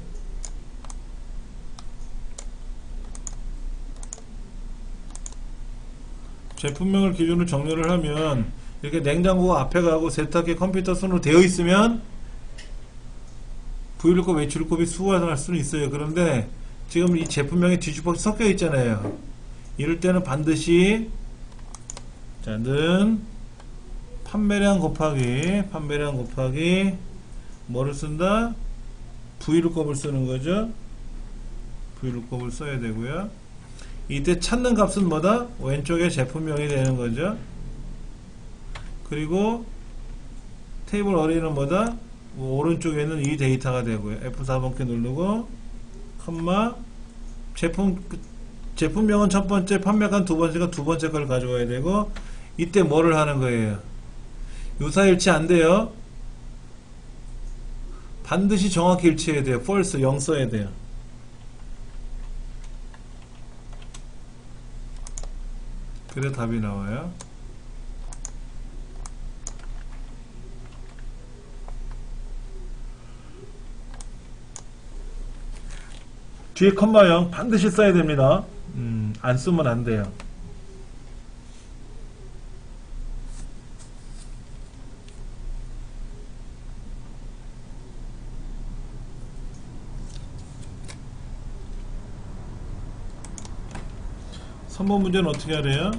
제품명을 기준으로 정렬을 하면 이렇게 냉장고가 앞에 가고 세탁기, 컴퓨터 순으로 되어 있으면 Vlookup, Hlookup이 수화할 수는 있어요. 그런데 지금 이 제품명이 뒤집어 섞여 있잖아요. 이럴 때는 반드시 자, 는 판매량 곱하기 뭐를 쓴다? Vlookup을 쓰는 거죠. Vlookup을 써야 되고요. 이때 찾는 값은 뭐다? 왼쪽에 제품명이 되는 거죠. 그리고 테이블 어레이는 뭐다? 오른쪽에는 이 데이터가 되고요. F4번키 누르고 컴마 제품명은 첫 번째, 판매가 두 번째가 두 번째 걸 가져와야 되고 이때 뭐를 하는 거예요? 유사일치 안 돼요. 반드시 정확히 일치해야 돼요. false 0 써야 돼요. 그래 답이 나와요. 뒤에 컴마 0 반드시 써야 됩니다. 안 쓰면 안 돼요. 선번 문제는 어떻게 하래요?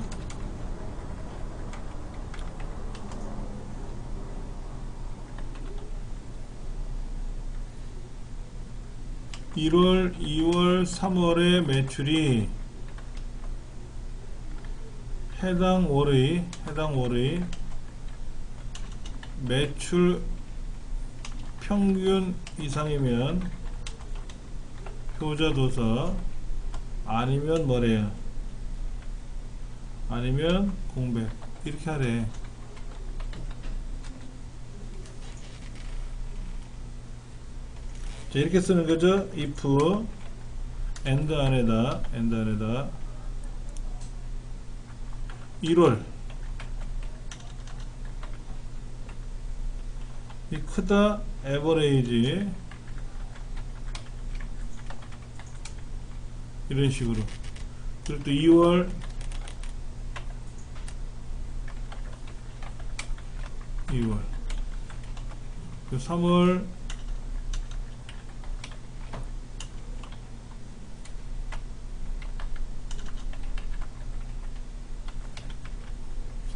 (1월) (2월) (3월의) 매출이 해당 월의 매출 평균 이상이면 효자도서 아니면 뭐래요? 아니면 공백 이렇게 하래. 자, 이렇게 쓰는 거죠. if and 안에다 1월 이 크다 에버레이지 이런 식으로. 그리고 또 2월 2월. 3월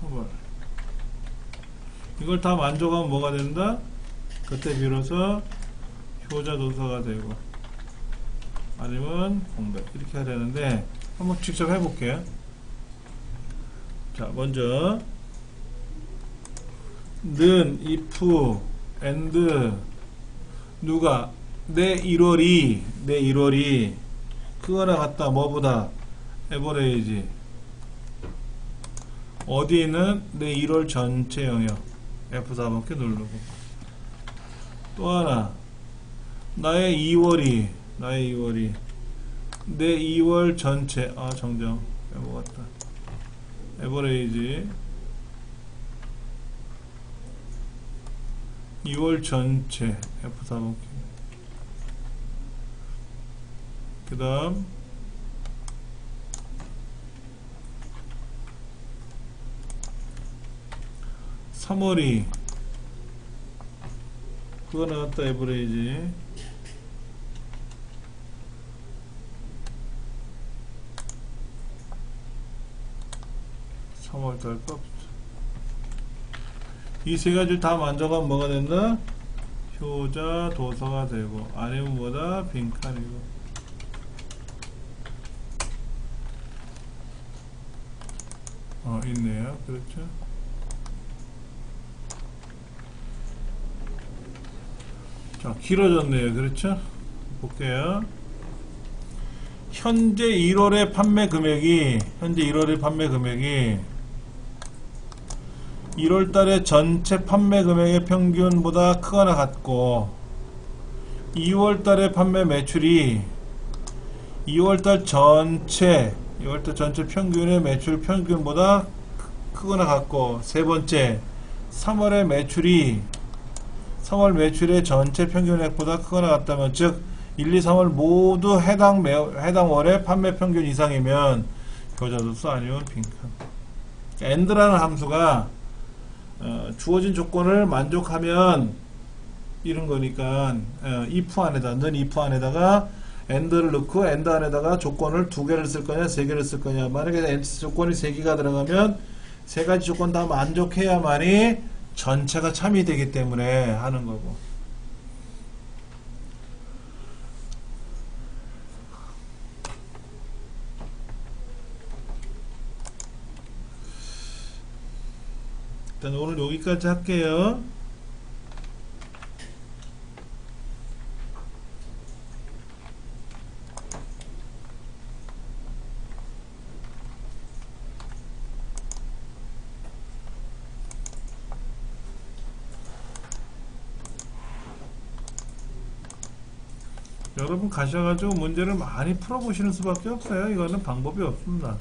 3월 이걸 다 만족하면 뭐가 된다? 그때 비로소 효자 도서가 되고 아니면 공백 이렇게 해야 되는데 한번 직접 해볼게요. 자, 먼저 는 if and 누가 내 1월이 그거나 같다 뭐보다 에버레이지 어디에 있는 내 1월 전체 영역 F4번께 누르고 또 하나 나의 2월이 내 2월 전체 정정 빼먹었다 에버레이지 2월 전체 F4번께 그 다음 3월이 그거 나갔다 에버레이지 3월달 값 이 세 가지를 다 만족하면 뭐가 된다? 효자 도서가 되고 아니면 뭐다? 빈칸이고 있네요. 그렇죠? 자, 길어졌네요. 그렇죠? 볼게요. 현재 1월의 판매 금액이 1월달의 전체 판매 금액의 평균보다 크거나 같고 2월달의 판매 매출이 2월달 전체 평균의 매출 평균보다 크거나 같고 세 번째 3월의 매출이 3월 매출의 전체 평균액보다 크거나 같다면 즉 1, 2, 3월 모두 해당 월의 판매 평균 이상이면 효자도수 아니면 빈칸. and라는 함수가 주어진 조건을 만족하면 이런 거니까 if 안에다 는 if 안에다가 and를 넣고 and 안에다가 조건을 2개를 쓸 거냐 3개를 쓸 거냐. 만약에 and 조건이 3개가 들어가면 3가지 조건 다 만족해야만이 전체가 참이 되기 때문에 하는 거고. 일단 오늘 여기까지 할게요. 여러분 가셔가지고 문제를 많이 풀어보시는 수밖에 없어요. 이거는 방법이 없습니다.